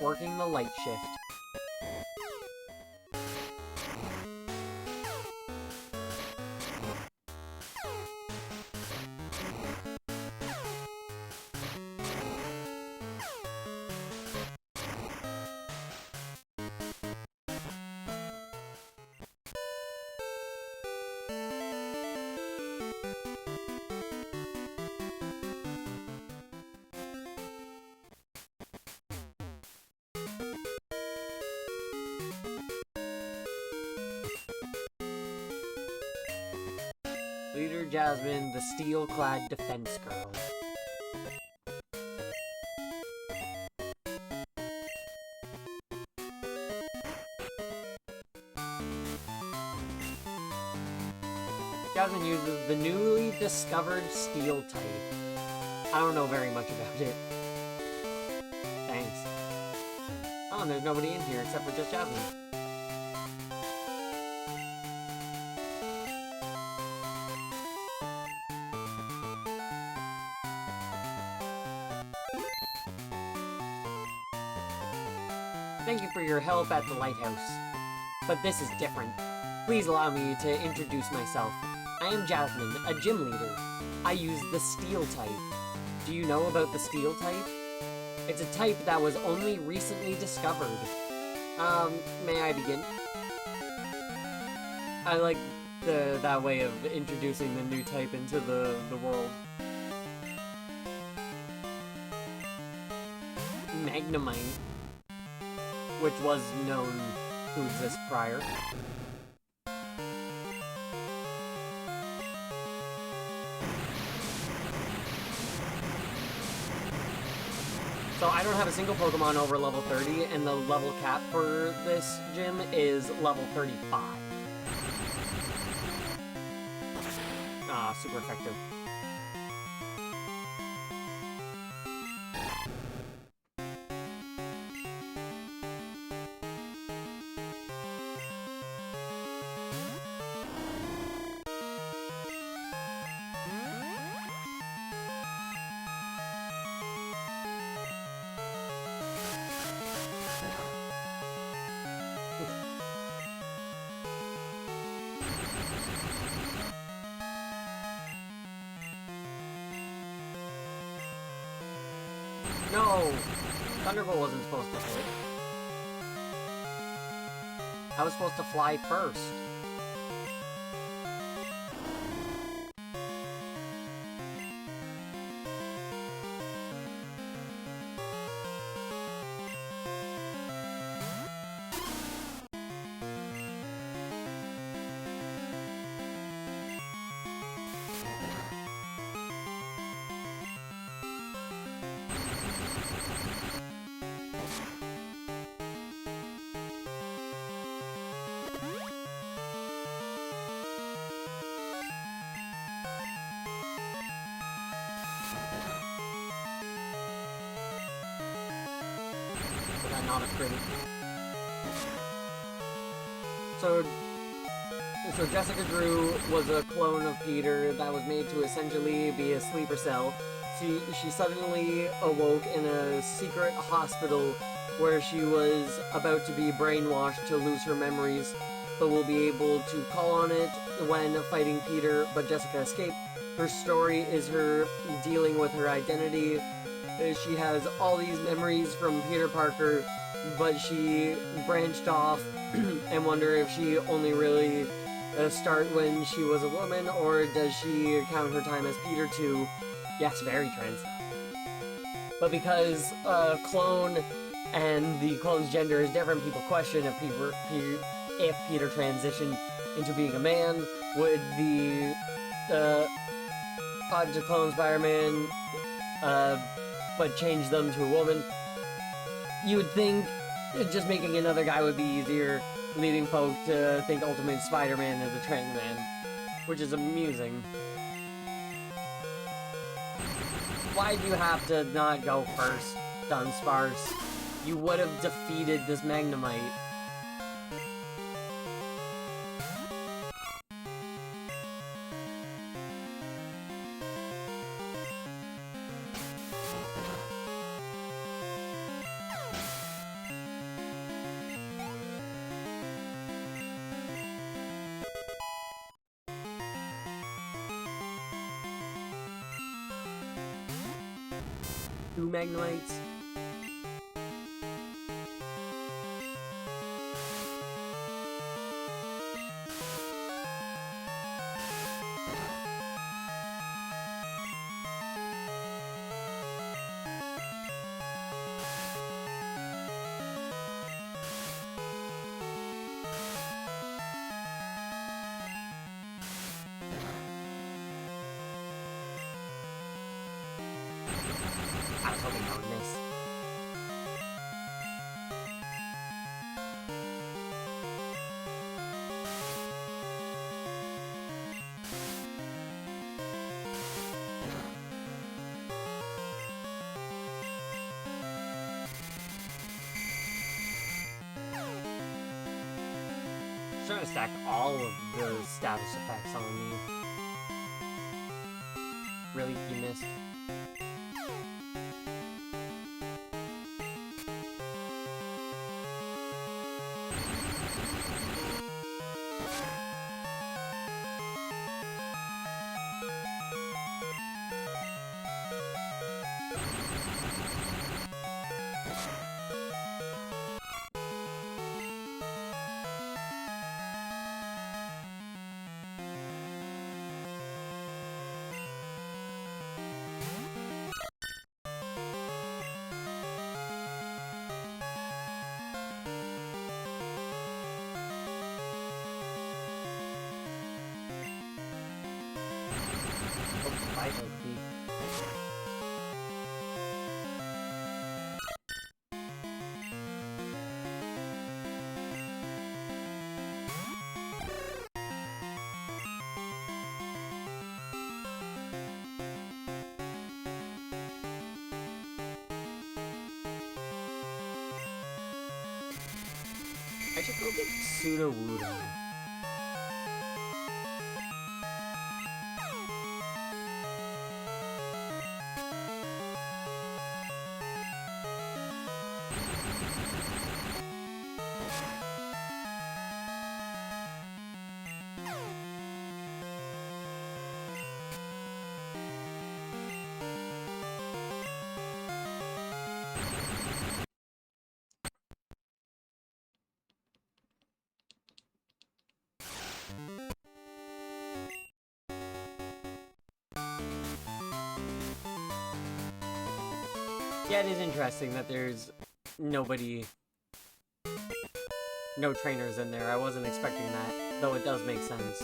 Working the light shift. Leader Jasmine, the steel-clad defense girl. Jasmine uses the newly discovered steel type. I don't know very much about it. Thanks. Oh, and there's nobody in here except for just Jasmine. Thank you for your help at the lighthouse. But this is different. Please allow me to introduce myself. I am Jasmine, a gym leader. I use the steel type. Do you know about the steel type? It's a type that was only recently discovered. May I begin? I like that way of introducing the new type into the world. Magnemite, which was known to exist prior. So I don't have a single Pokemon over level 30, and the level cap for this gym is level 35. Ah, super effective. No! Thunderbolt wasn't supposed to hit. I was supposed to fly first. not a crit. So Jessica Drew was a clone of Peter that was made to essentially be a sleeper cell. She suddenly awoke in a secret hospital where she was about to be brainwashed to lose her memories, but will be able to call on it when fighting Peter, but Jessica escaped. Her story is her dealing with her identity. She has all these memories from Peter Parker, but she branched off and wonder if she only really start when she was a woman, or does she count her time as Peter too? Yes, very trans. But because clone and the clone's gender is different, people question if Peter transitioned into being a man. Would the Odd to Clone Spider-Man but change them to a woman? You would think just making another guy would be easier, leading folk to think Ultimate Spider-Man is a trans man, which is amusing. Why'd you have to not go first, Dunsparce? You would have defeated this Magnemite. Two Magnemites. I was hoping I would miss. Trying to stack all of the status effects on me. Really, you missed. I should go get Sudowoodo. Yeah, it is interesting that there's no trainers in there. I wasn't expecting that, though it does make sense.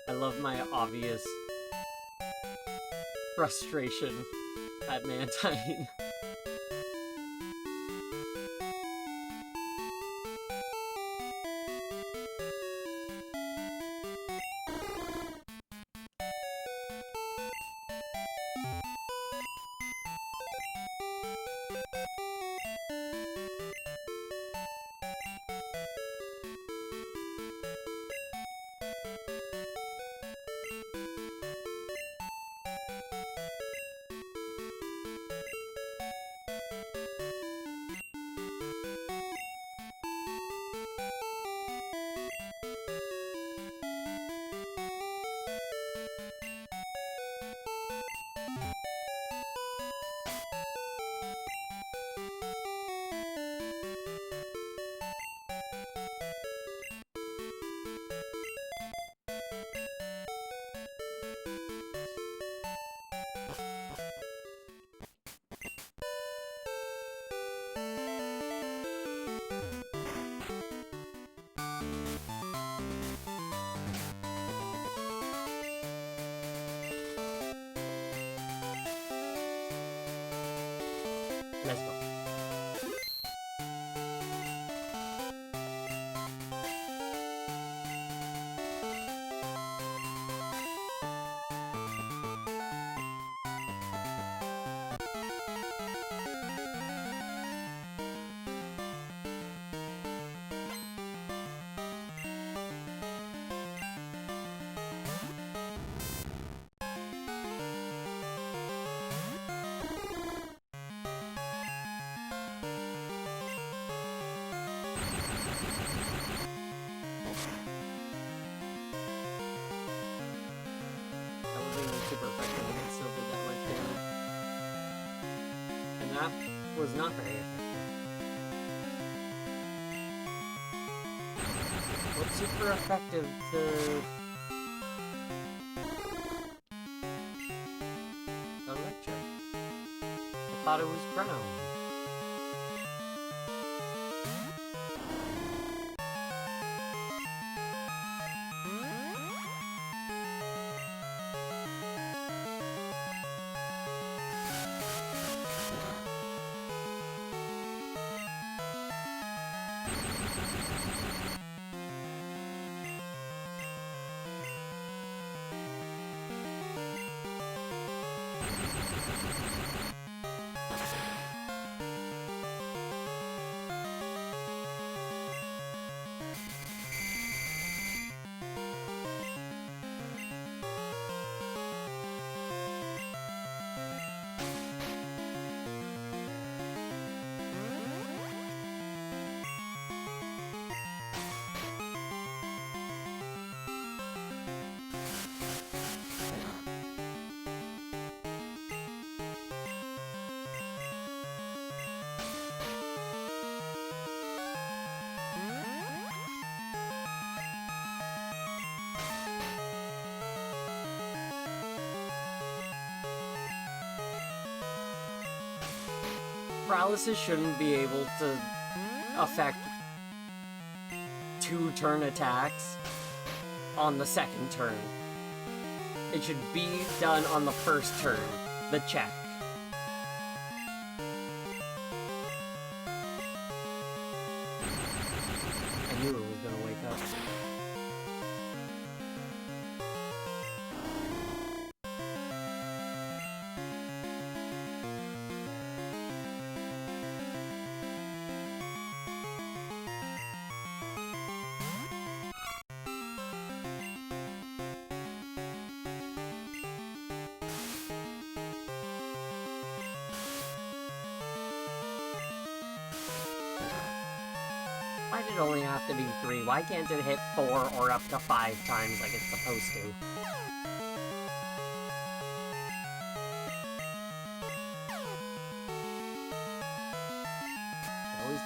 I love my obvious frustration at Mantine. Let's go. That wasn't even super effective, and it still did that much damage. And that was not very effective. What's super effective to... Electric. I thought it was ground. Paralysis shouldn't be able to affect 2-turn attacks on the second turn. It should be done on the first turn, the check. I knew it was gonna wake up. Why did it only have to be 3? Why can't it hit 4 or up to 5 times like it's supposed to? It always does.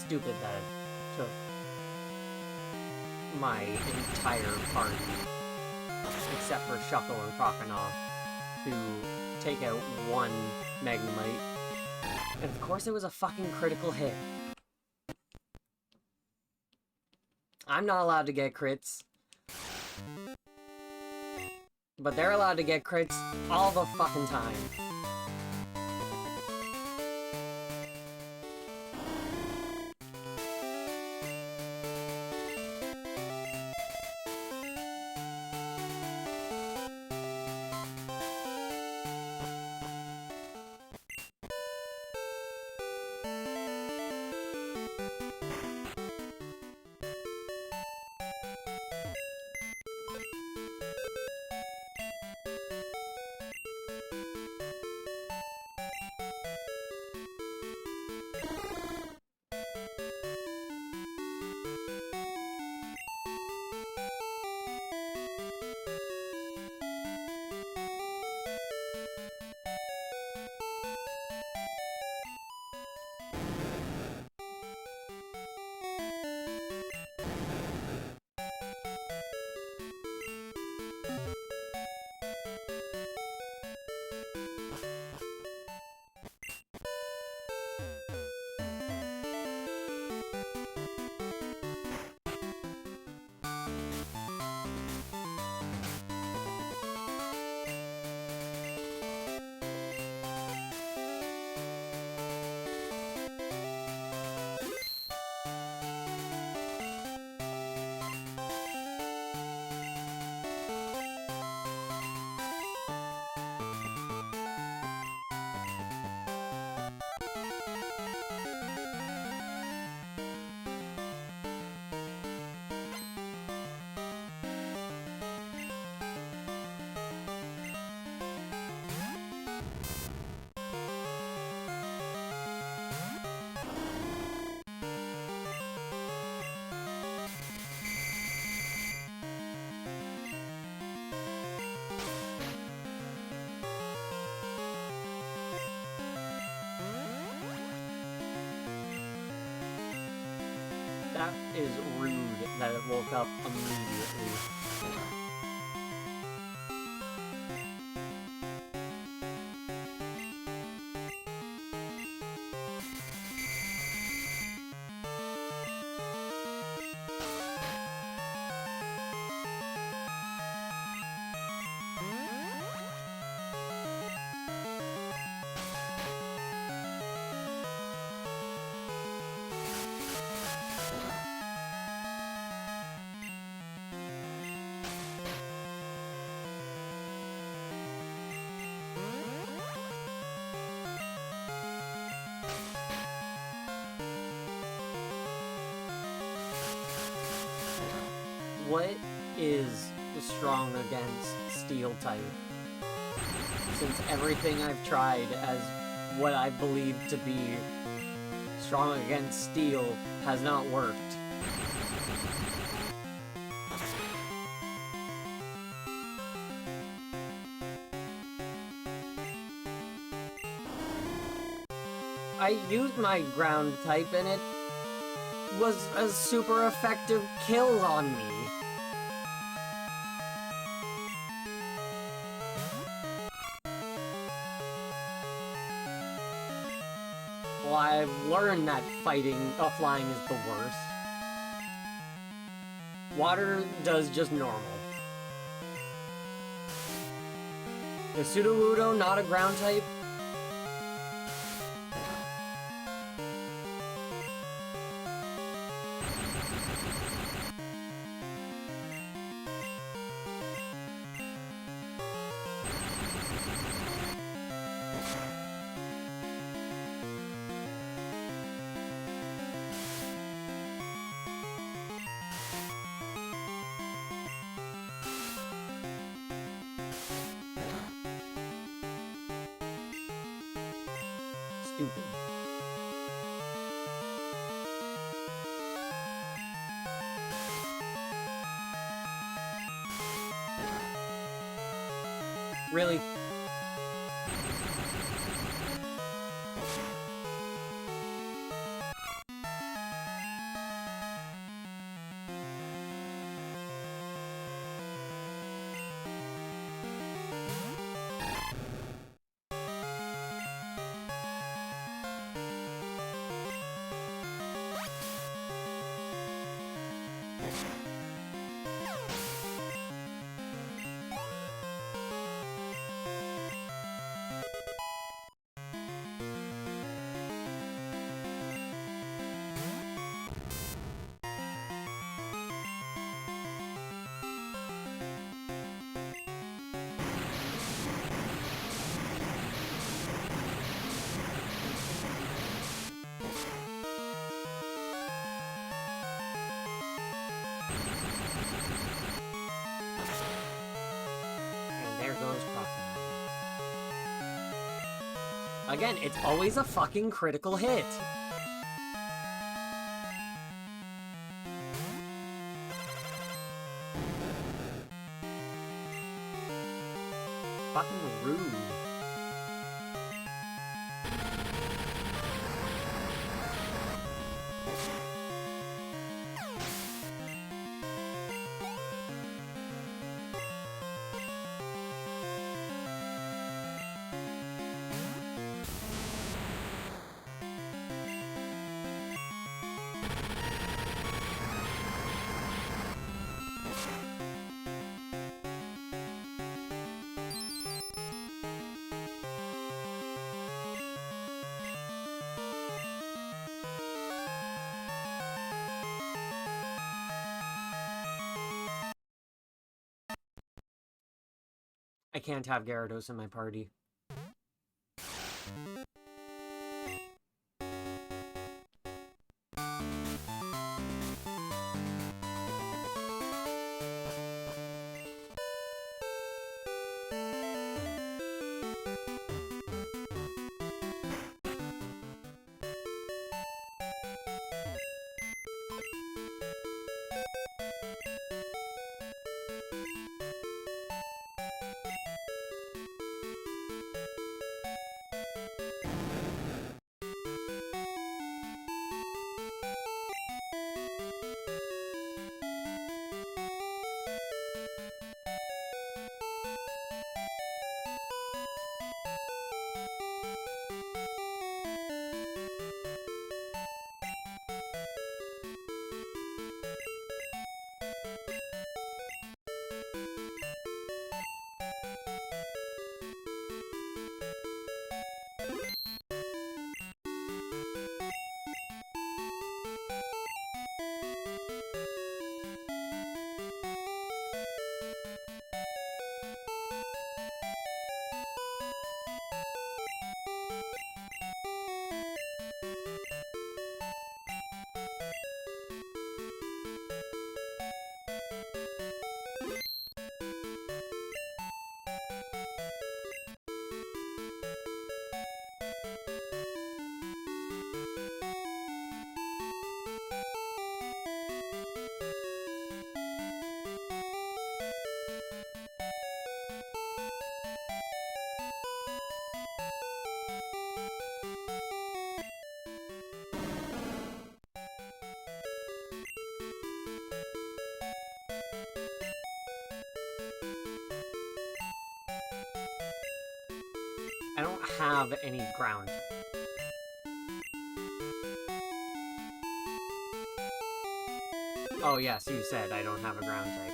stupid that it took my entire party, except for Shuckle and Croconaw, to take out one Magnemite. And of course it was a fucking critical hit. I'm not allowed to get crits. But they're allowed to get crits all the fucking time. That is rude that it woke up immediately. What is strong against Steel type? Since everything I've tried as what I believe to be strong against Steel has not worked. I used my ground type and it was a super effective kill on me. Well, I've learned that flying is the worst. Water does just normal. Is Sudowoodo not a ground type? Stupid. Really? Again, it's always a fucking critical hit. Fucking rude. I can't have Gyarados in my party. I don't have any ground. Oh yes, you said I don't have a ground type.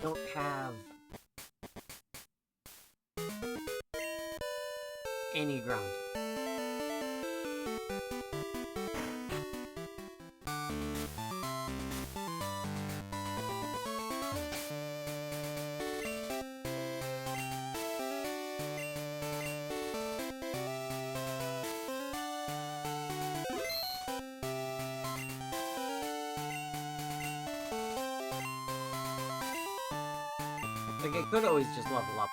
Don't have any ground. Like, I could always just level up.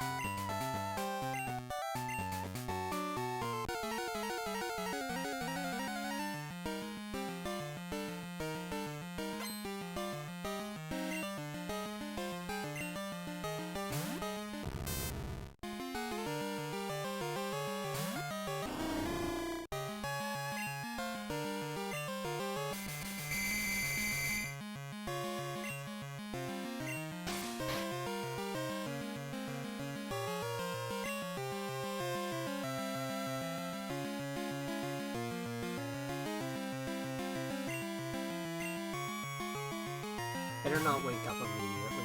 Better not wake up immediately.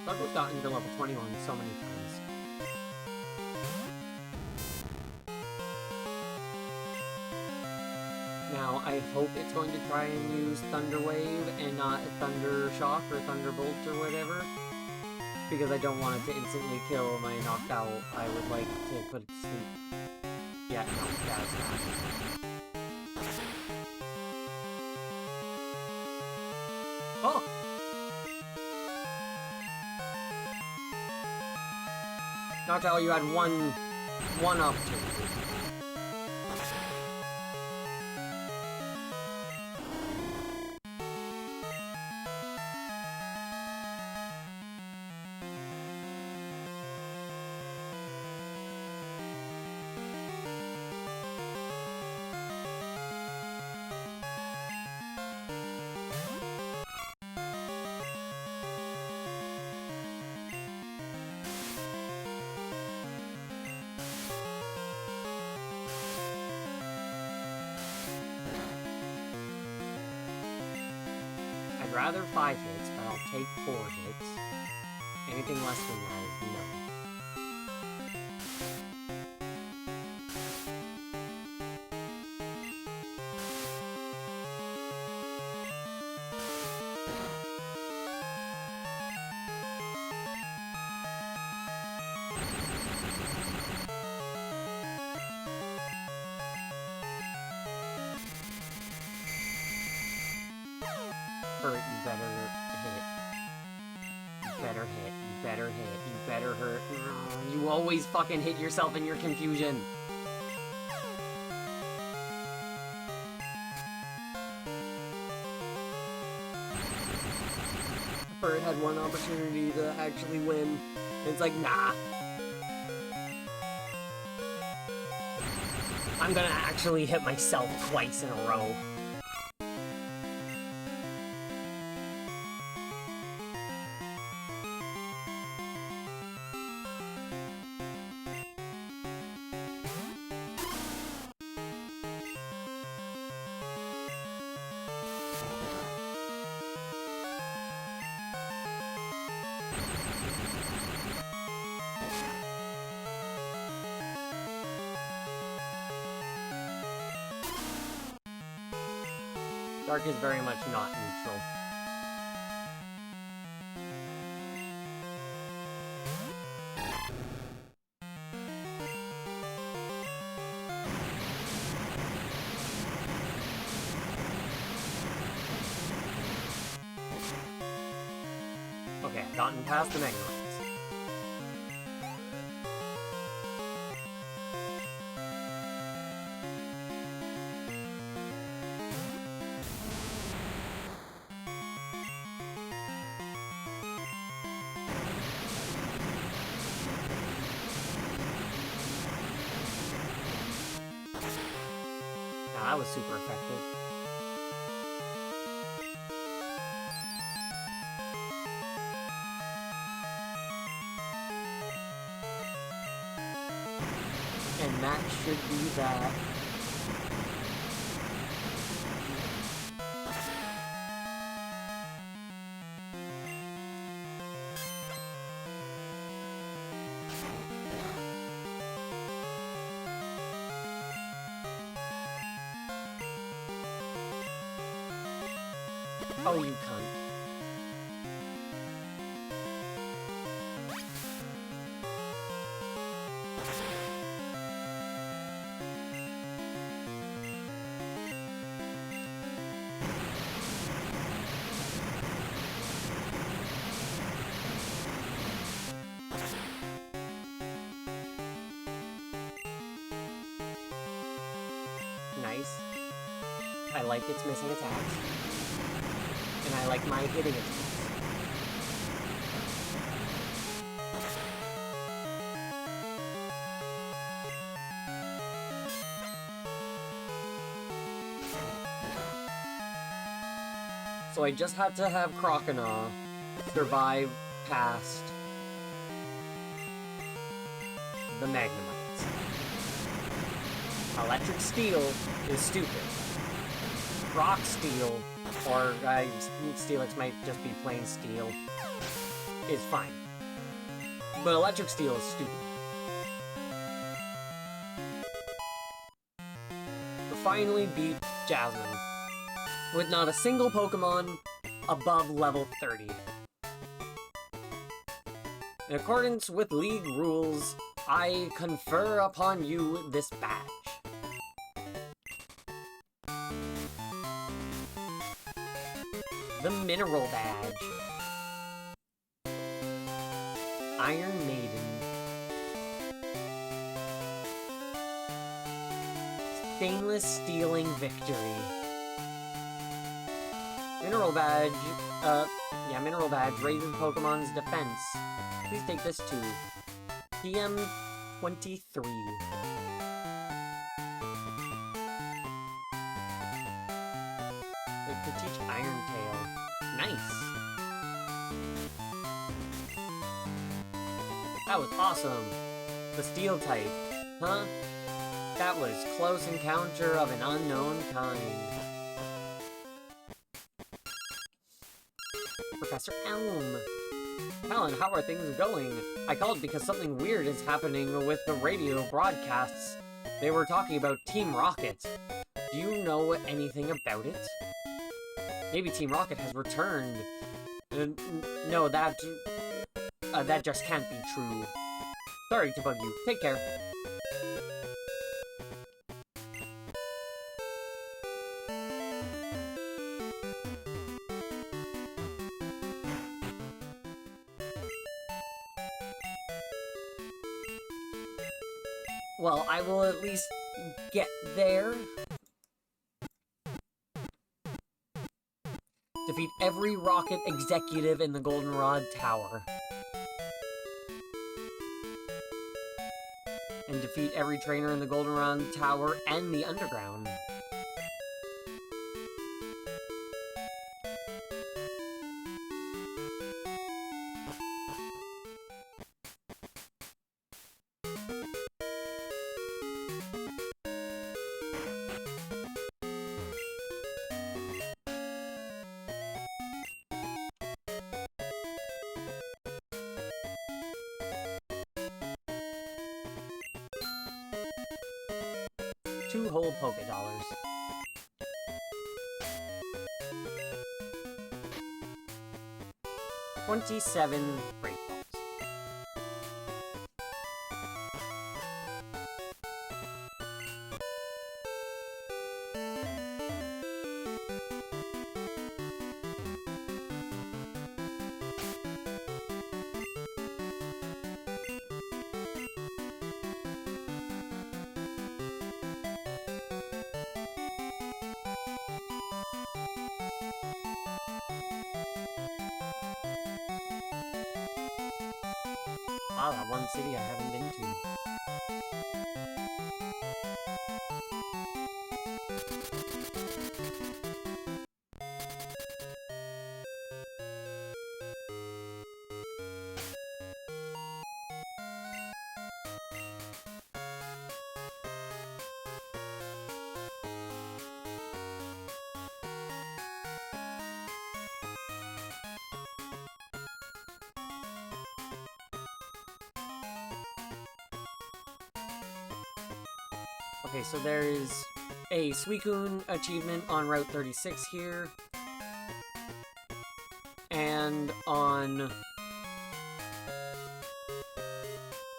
I've gotten to level 21 so many times. Now, I hope it's going to try and use Thunder Wave and not Thunder Shock or Thunderbolt or whatever. Because I don't want it to instantly kill my knocked owl. I would like to put it to sleep. Yeah, no, that's not. Oh! Knocked owl, you had one opportunity. I'd rather 5 hits, but I'll take 4 hits. Anything less than that is no. Hurt, you better hit. You better hit. You better hit. You better hurt. You always fucking hit yourself in your confusion. Bird had one opportunity to actually win. And it's like, nah. I'm gonna actually hit myself twice in a row. Dark is very much not neutral. Okay, I've gotten past the Mega Knights. That was super effective. And that should be that. Oh, you cunt. Nice. I like its missing attacks. And I like my hitting attacks. So I just had to have Croconaw survive past the Magnemites. Electric Steel is stupid. Rock Steel, or Steelix might just be plain steel, is fine. But Electric Steel is stupid. We finally beat Jasmine, with not a single Pokemon above level 30. In accordance with League rules, I confer upon you this badge. The Mineral Badge. Iron Maiden. Stainless Stealing Victory. Mineral Badge, Mineral Badge raises Pokemon's defense. Please take this too. TM23. It could teach Iron Tail. Nice! That was awesome! The Steel type, huh? That was Close Encounter of an Unknown Kind. Professor Elm. Talon, how are things going? I called because something weird is happening with the radio broadcasts. They were talking about Team Rocket. Do you know anything about it? Maybe Team Rocket has returned. No, that just can't be true. Sorry to bug you. Take care. Well, I will at least get there. Defeat every Rocket executive in the Goldenrod Tower. And defeat every trainer in the Goldenrod Tower and the Underground. Two whole Pokédollars. $27 Great Balls. Wow, that one city I haven't been Okay, so there is a Suicune achievement on Route 36 here. And on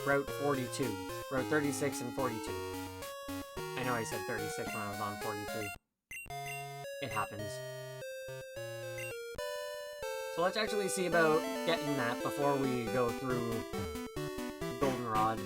Route 42. Route 36 and 42. I know I said 36 when I was on 42. It happens. So let's actually see about getting that before we go through Goldenrod.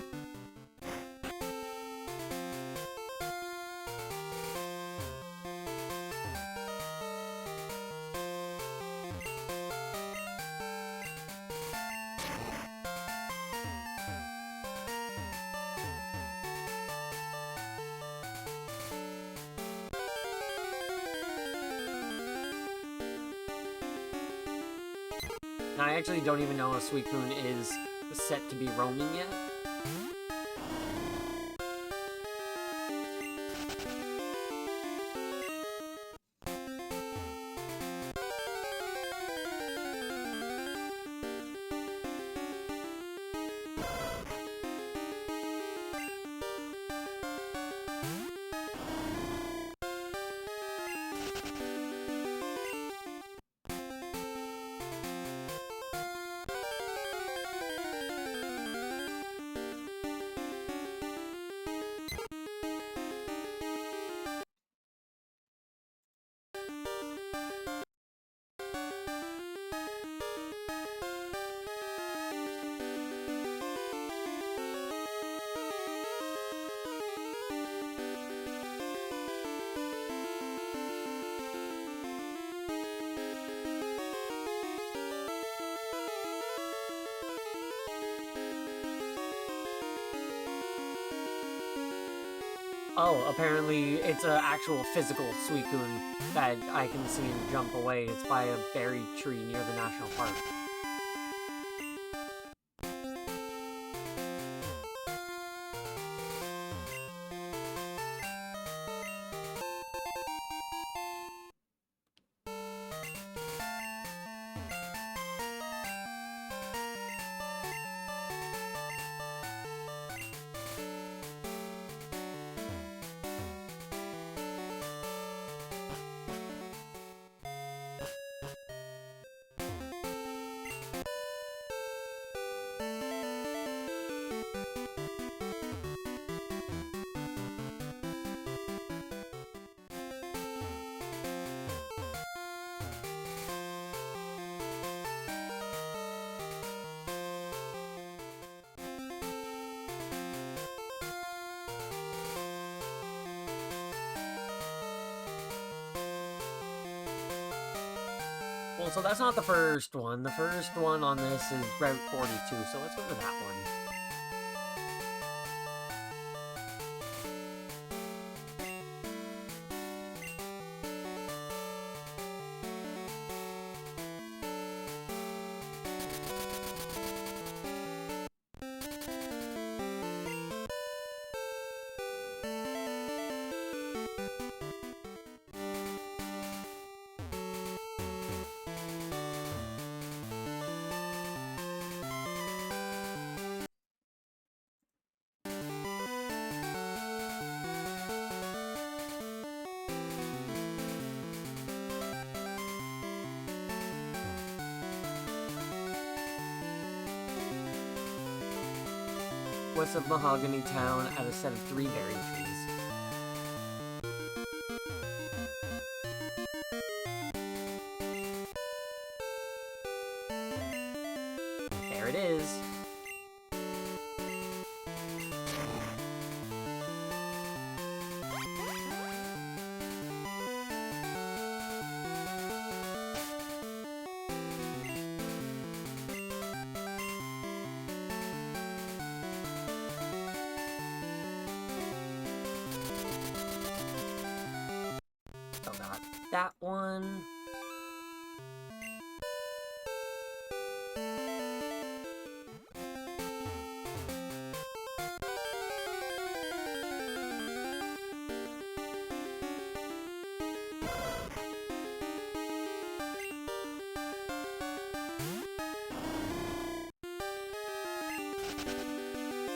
Now, I actually don't even know if Suicune is set to be roaming yet. Oh, apparently it's an actual physical Suicune that I can see him jump away. It's by a berry tree near the national park. Well, so that's not the first one. The first one on this is Route 42, so let's go to that one. West of Mahogany Town at a set of 3 berry trees. There it is. Still got that one.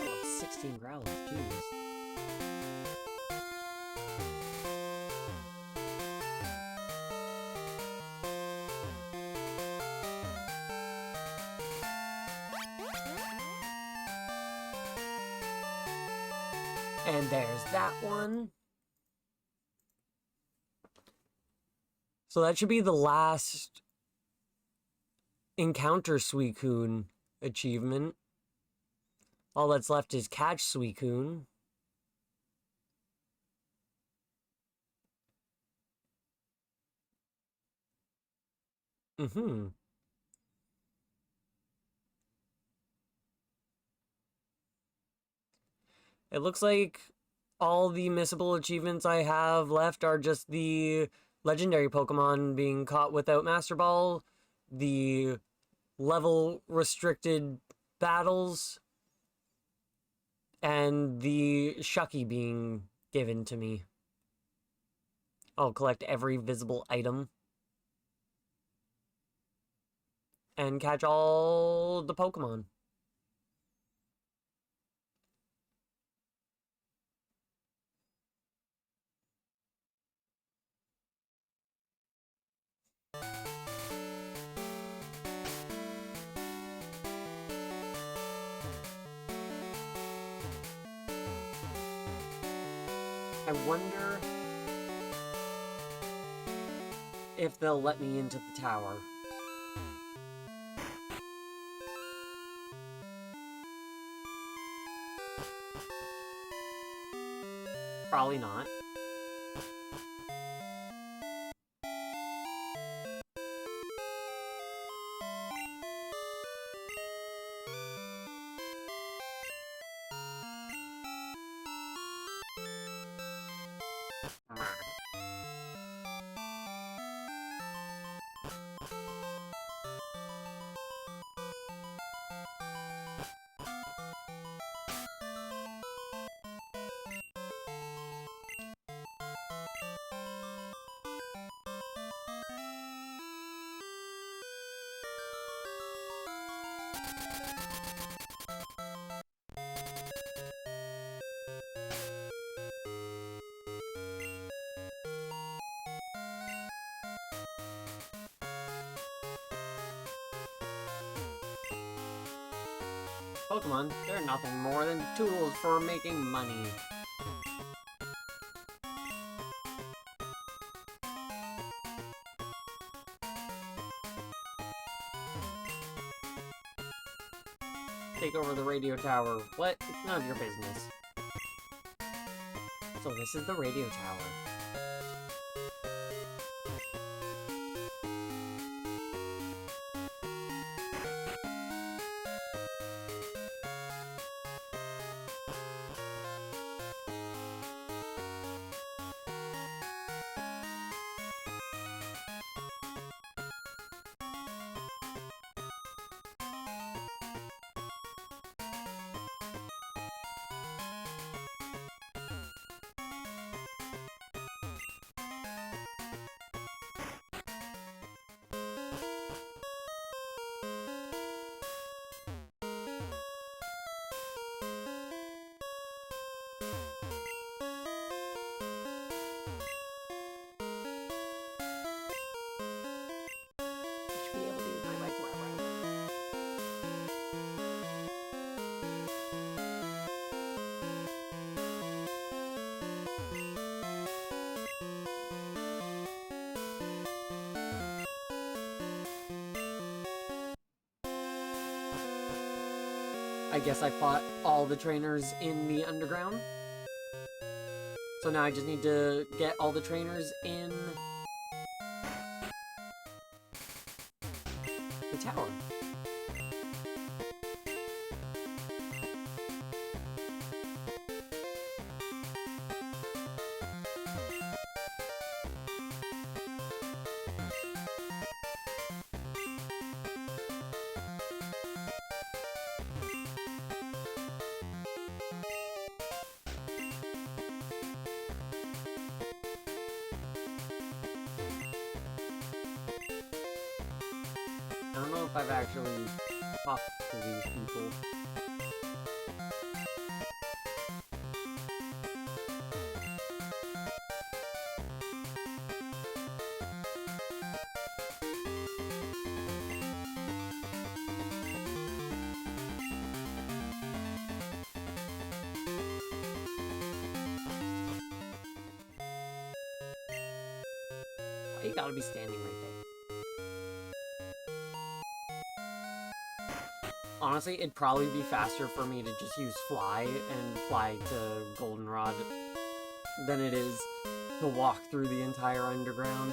Oh, 16 growlers, jeez. And there's that one. So that should be the last encounter Suicune achievement. All that's left is catch Suicune. It looks like all the missable achievements I have left are just the legendary Pokemon being caught without Master Ball, the level restricted battles, and the Shucky being given to me. I'll collect every visible item and catch all the Pokemon. I wonder if they'll let me into the tower. Probably not. Pokemon, they're nothing more than tools for making money. Take over the radio tower. What? It's none of your business. So this is the radio tower. I guess I fought all the trainers in the underground. So now I just need to get all the trainers in the tower. I don't know if I've actually talked to these people. You gotta be standing right there. Honestly, it'd probably be faster for me to just use fly and fly to Goldenrod than it is to walk through the entire underground.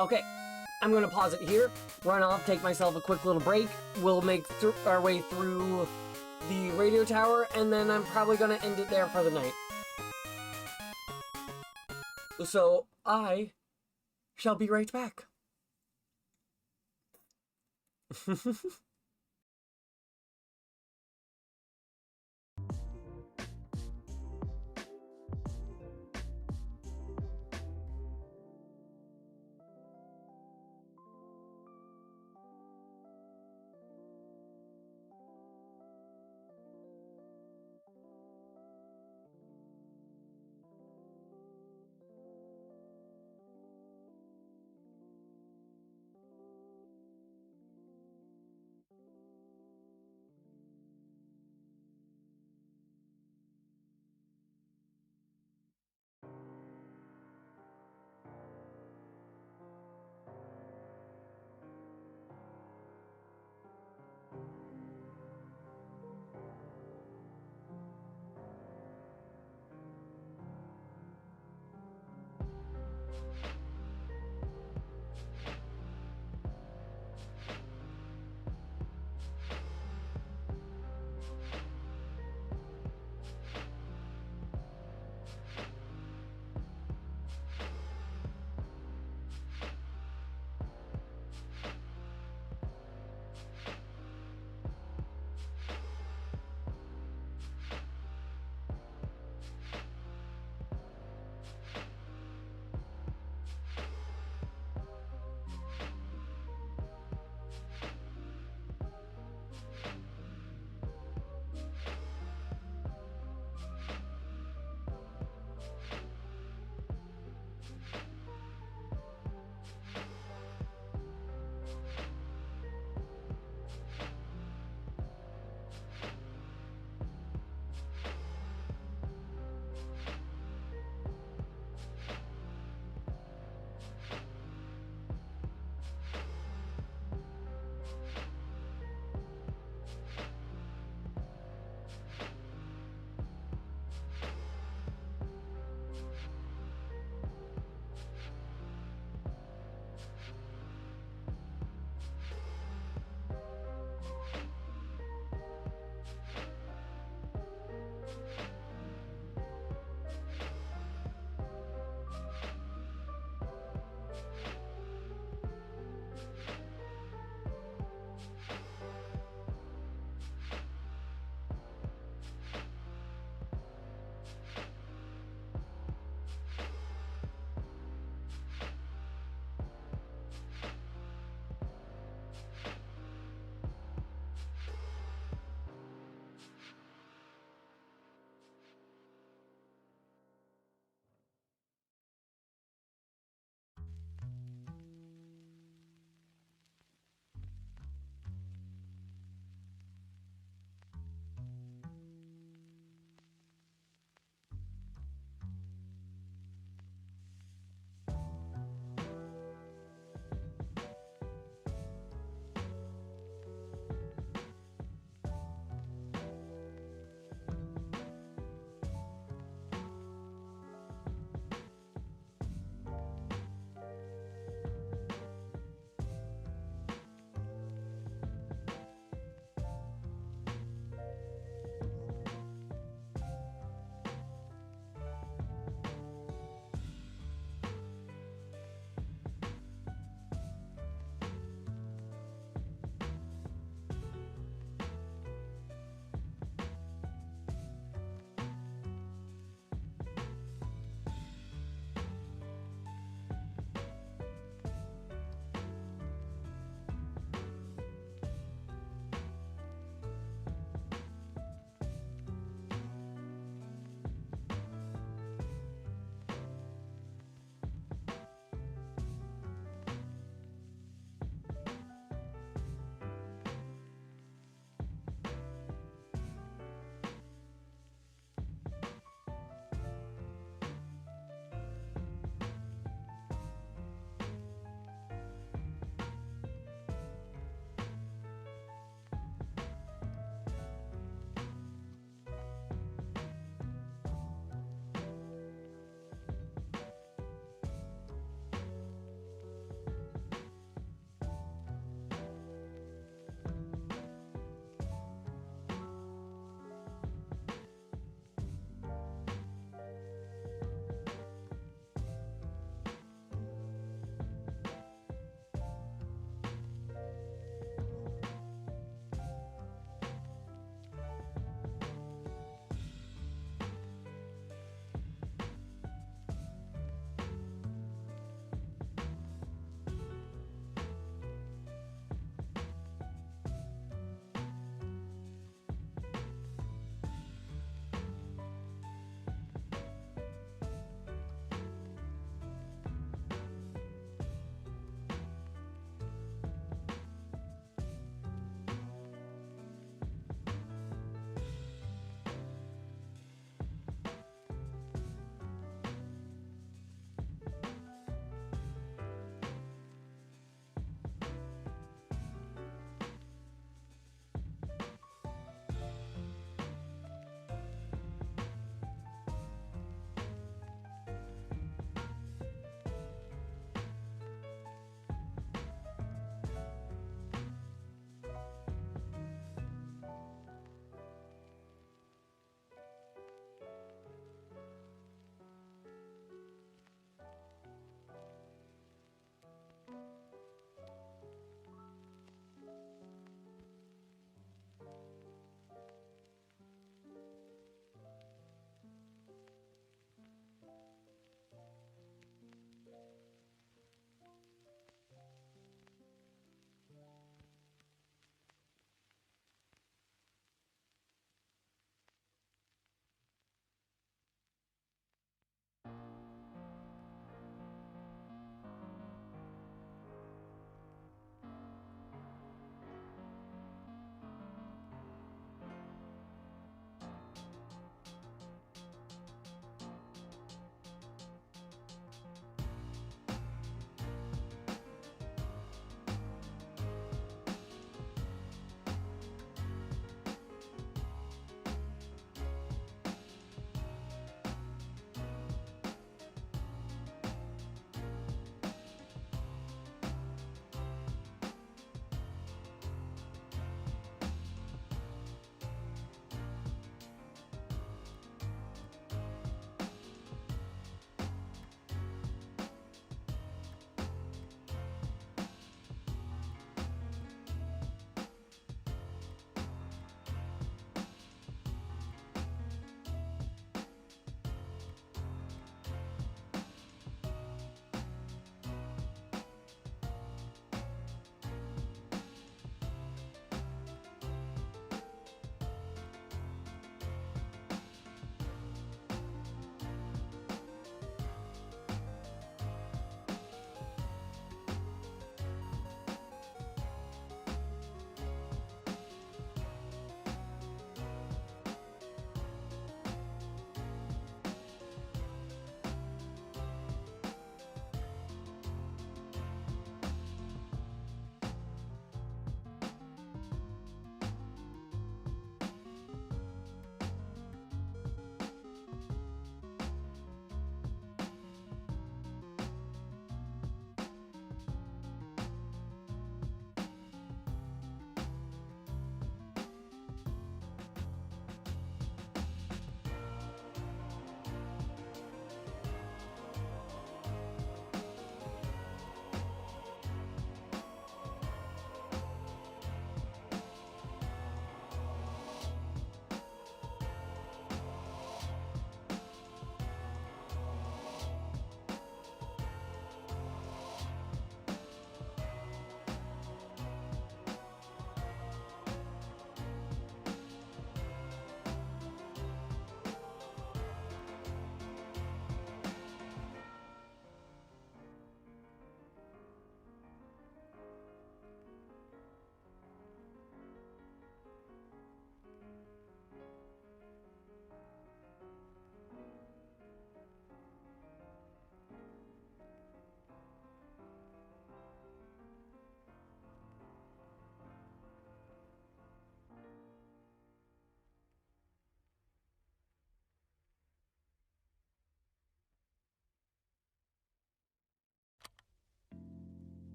Okay, I'm gonna pause it here, run off, take myself a quick little break. We'll make our way through the radio tower, and then I'm probably gonna end it there for the night. So, I shall be right back.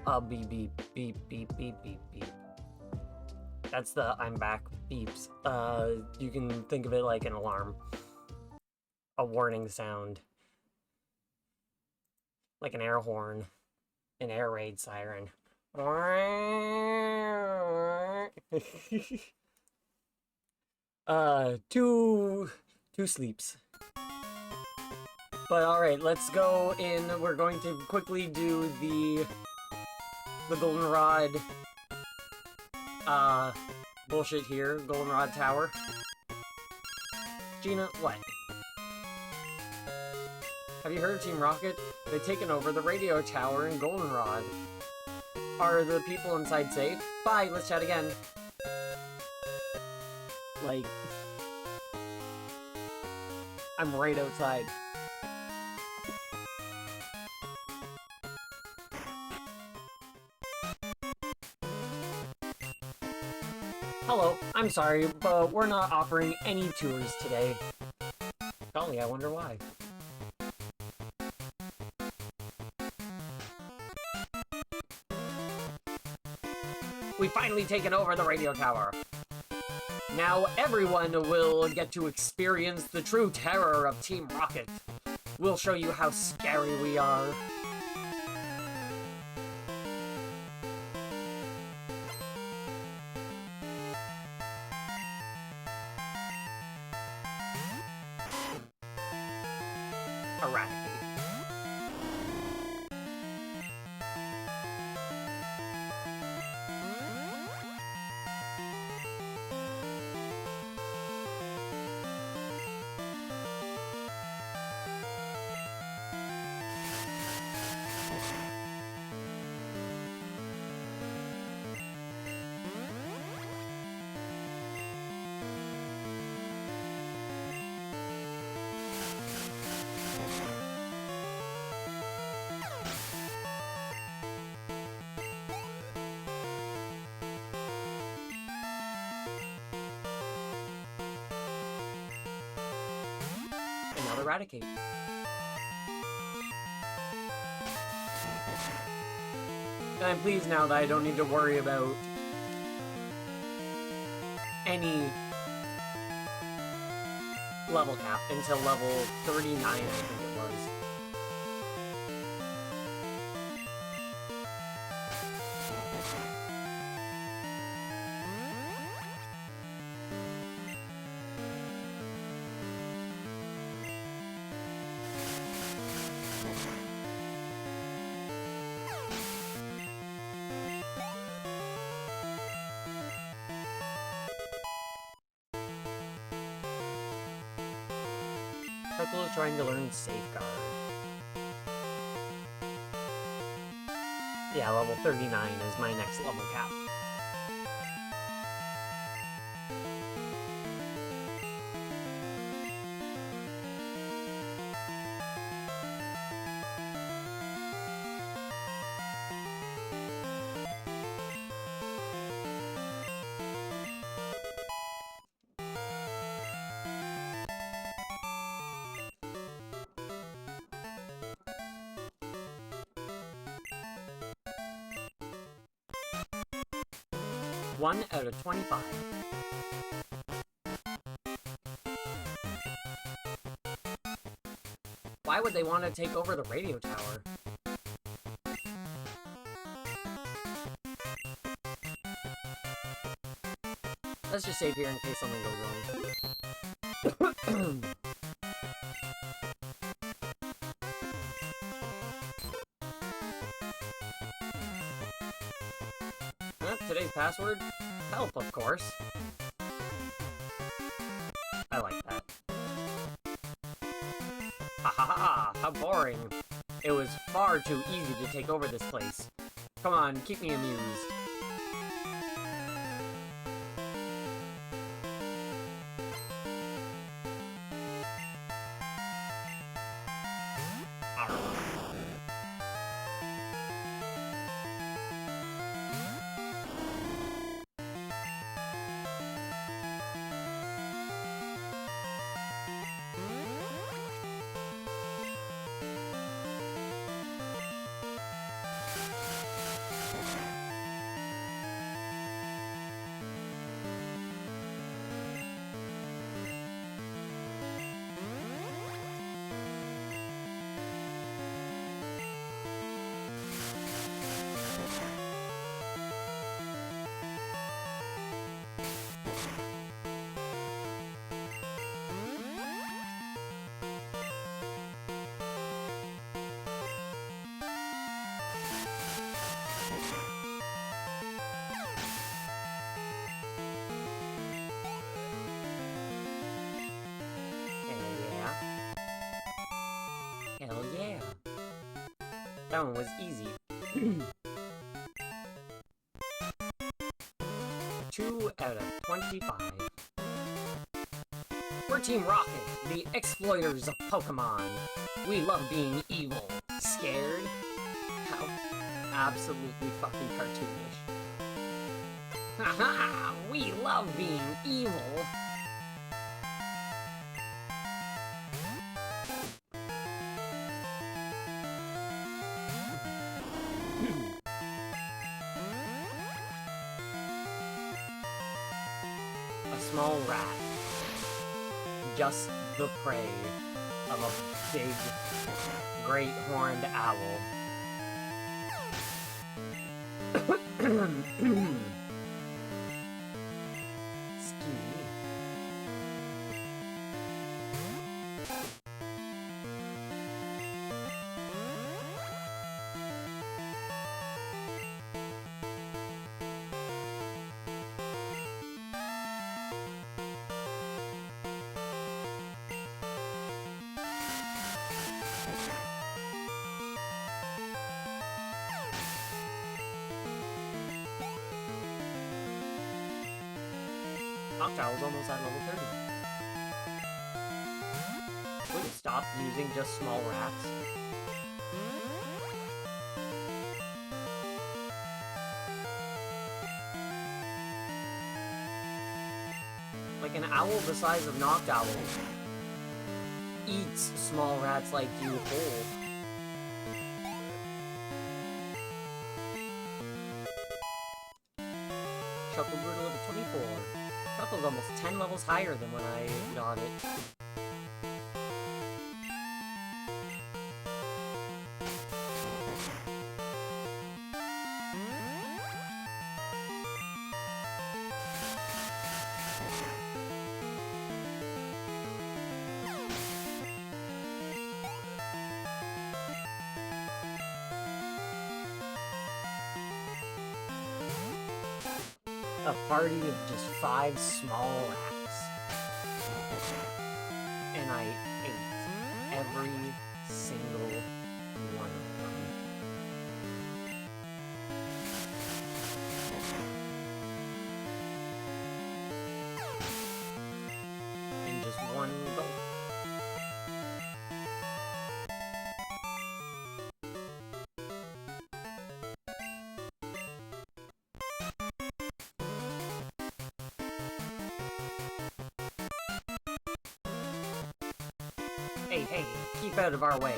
Beep, beep, beep, beep, beep, beep, beep. That's the I'm back beeps. You can think of it like an alarm. A warning sound. Like an air horn. An air raid siren. Two sleeps. But alright, let's go in. We're going to quickly do the Goldenrod bullshit here. Goldenrod Tower. Gina, what? Have you heard of Team Rocket? They've taken over the radio tower in Goldenrod. Are the people inside safe? Bye, let's chat again. Like, I'm right outside. Hello, I'm sorry, but we're not offering any tours today. Golly, I wonder why. We've finally taken over the radio tower. Now everyone will get to experience the true terror of Team Rocket. We'll show you how scary we are. Eradicate. And now eradicate. And I'm pleased now that I don't need to worry about any level cap until level 39, I think it was. Pickle is trying to learn Safeguard. Yeah, level 39 is my next level cap. One out of 25. Why would they want to take over the radio tower? Let's just save here in case something goes wrong. Today's password? Help, of course. I like that. Ha ha ha! How boring! It was far too easy to take over this place. Come on, keep me amused. That one was easy. 2 out of 25. We're Team Rocket, the exploiters of Pokemon. We love being evil. Scared? How absolutely fucking cartoonish. Haha! We love being evil! A small rat. Just the prey of a big, great horned owl. Excuse me. Noctowl's almost at level 30. Would it stop using just small rats? Like an owl the size of Noctowl eats small rats like you whole. Shuckleberry level 24. Shuckle's almost 10 levels higher than when I got it. A party of just 5 small rats. And I ate every single one of them. In just one gulp. Hey, hey, keep out of our way.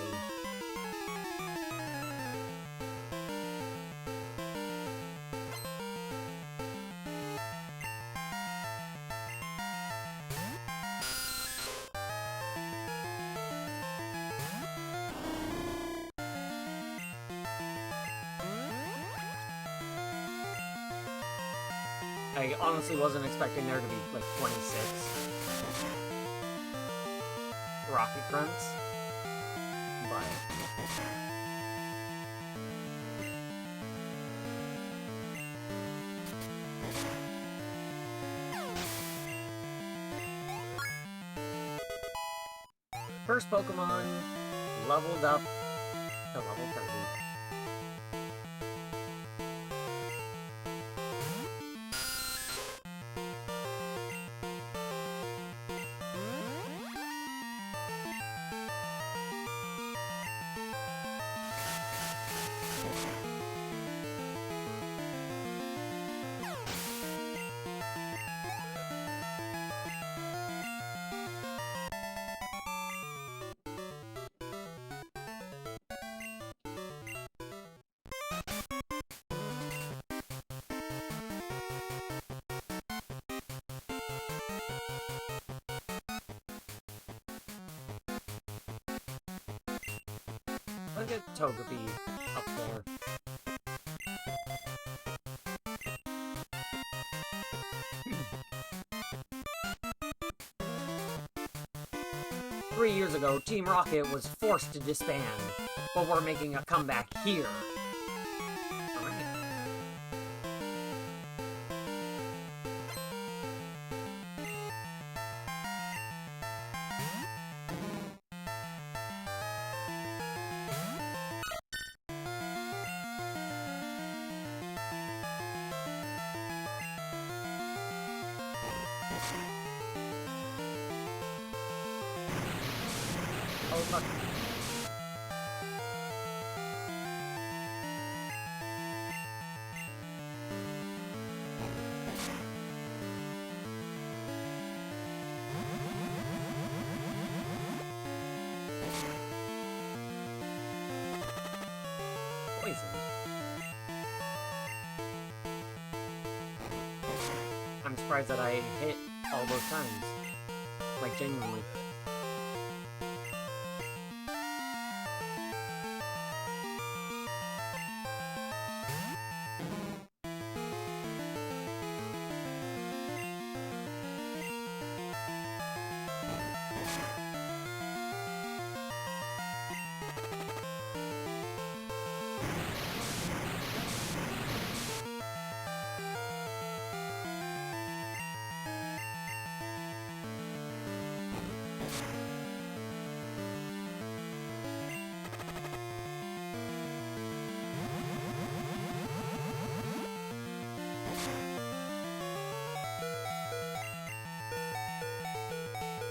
I honestly wasn't expecting there to be, like, 26 Rocket Grunts, but... First Pokemon leveled up to level 30. Look at Togepi up there. Three years ago, Team Rocket was forced to disband, but we're making a comeback here. fuck. Poison. I'm surprised that I hit all those times. Like, genuinely.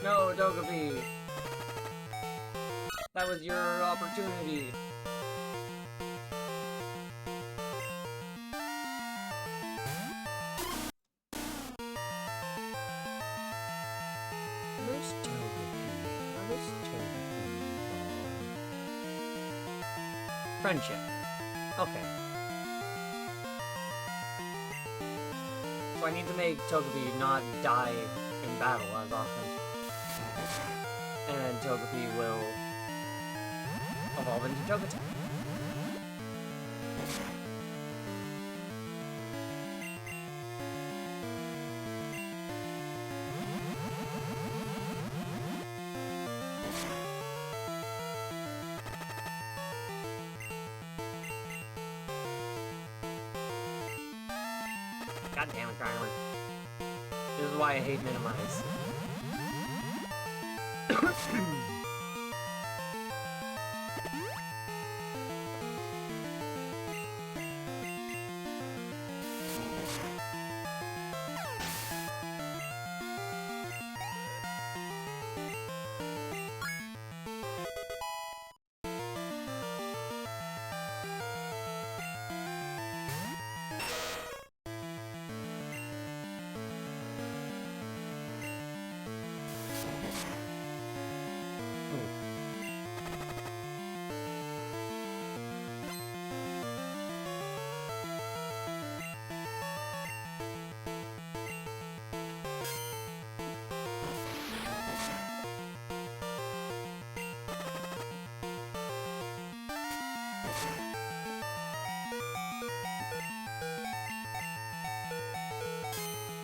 No, Togepi! That was your opportunity. Miss Togepi. Miss Togepi. Friendship. Okay. So I need to make Togepi not die in battle as often. And then Togepi will evolve into Togetic. God damn it, Kryler. This is why I hate Minimize.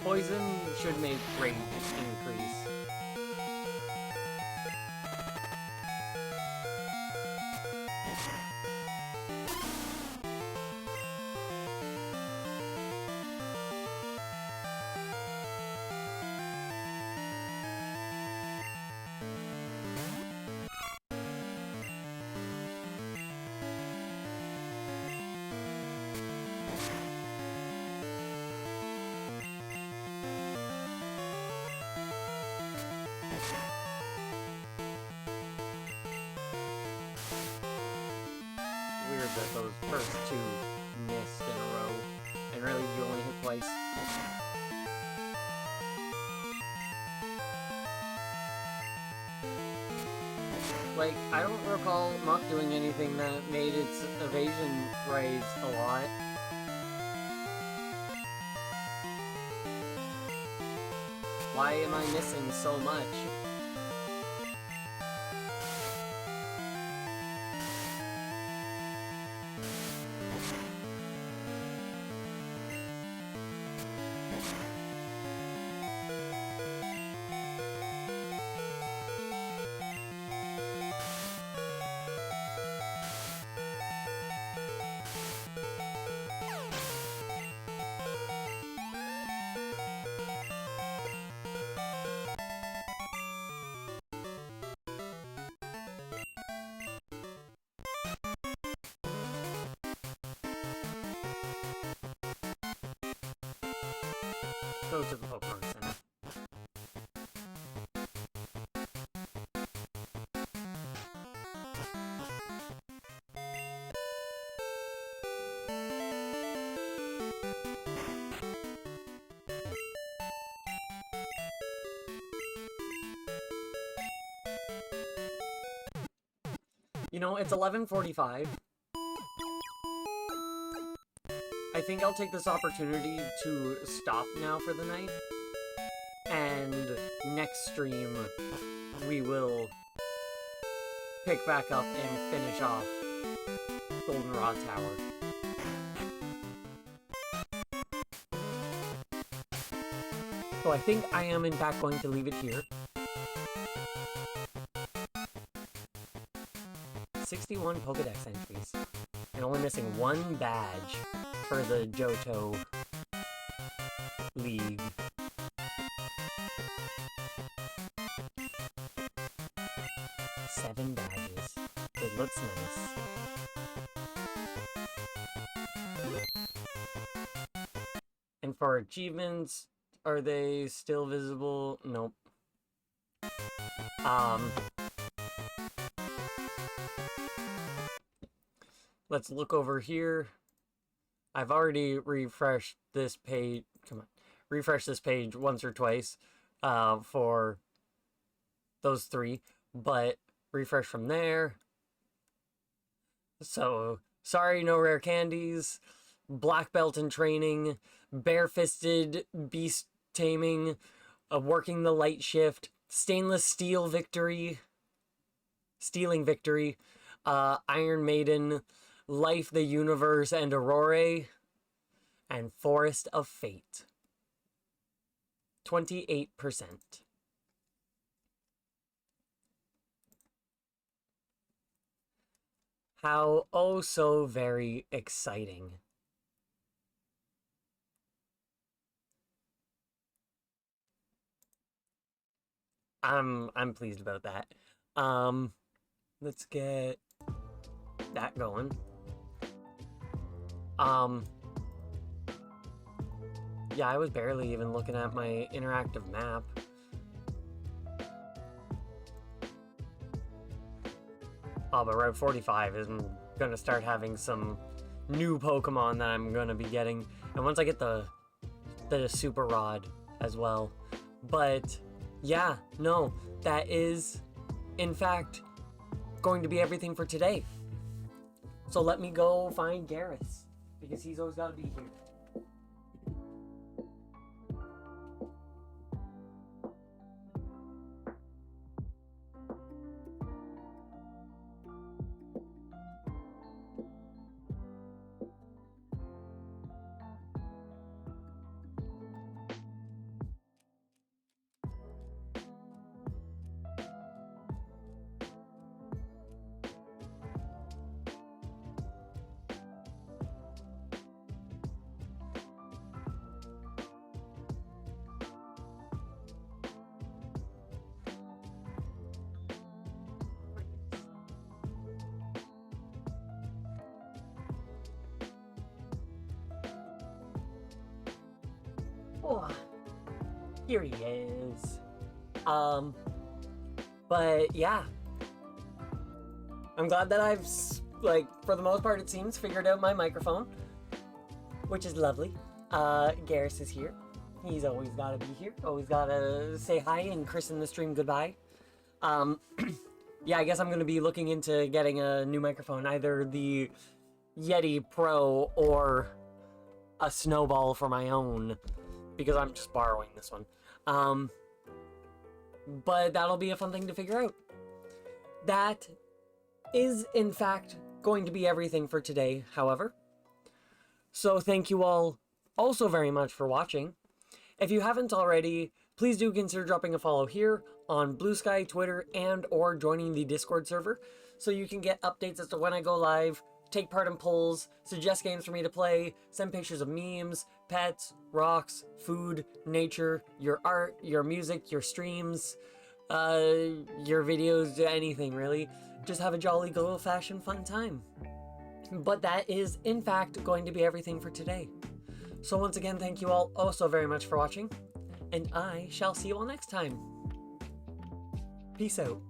Poison should make rage increase. Weird that those first two missed in a row, and really you only hit twice. Like, I don't recall Muck doing anything that made its evasion raise a lot. Why am I missing so much? Go to the Pokemon Center. You know, it's 11:45. I think I'll take this opportunity to stop now for the night. And next stream, we will pick back up and finish off Goldenrod Tower. So I think I am in fact going to leave it here. 61 Pokedex entries. And only missing one badge for the Johto League. Seven badges. It looks nice. And for achievements, are they still visible? Nope. Let's look over here. I've already refreshed this page. Come on. Refresh this page once or twice for those three. But refresh from there. So, sorry, no rare candies. Black belt in training. Bare-fisted beast taming. Working the light shift. Stainless steel victory. Stealing victory. Iron Maiden. Life, the Universe, and Aurora. And Forest of Fate. 28%. How oh so very exciting. I'm pleased about that. Let's get that going. Yeah, I was barely even looking at my interactive map. Oh, but Route 45 is gonna start having some new Pokemon that I'm gonna be getting. And once I get the Super Rod as well. But yeah, no, that is in fact going to be everything for today. So let me go find Garrus, because he's always gotta be here. Oh, here he is. But yeah. I'm glad that I've, like, for the most part it seems, figured out my microphone. Which is lovely. Garrus is here. He's always gotta be here. Always gotta say hi and christen the stream goodbye. Yeah, I guess I'm gonna be looking into getting a new microphone. Either the Yeti Pro or a Snowball for my own. Because I'm just borrowing this one. But that'll be a fun thing to figure out. That is, in fact, going to be everything for today, however. So thank you all also very much for watching. If you haven't already, please do consider dropping a follow here on Blue Sky, Twitter, and or joining the Discord server so you can get updates as to when I go live, take part in polls, suggest games for me to play, send pictures of memes, pets, rocks, food, nature, your art, your music, your streams, your videos, anything really. Just have a jolly good old-fashioned fun time. But that is, in fact, going to be everything for today. So once again, thank you all oh so very much for watching, and I shall see you all next time. Peace out.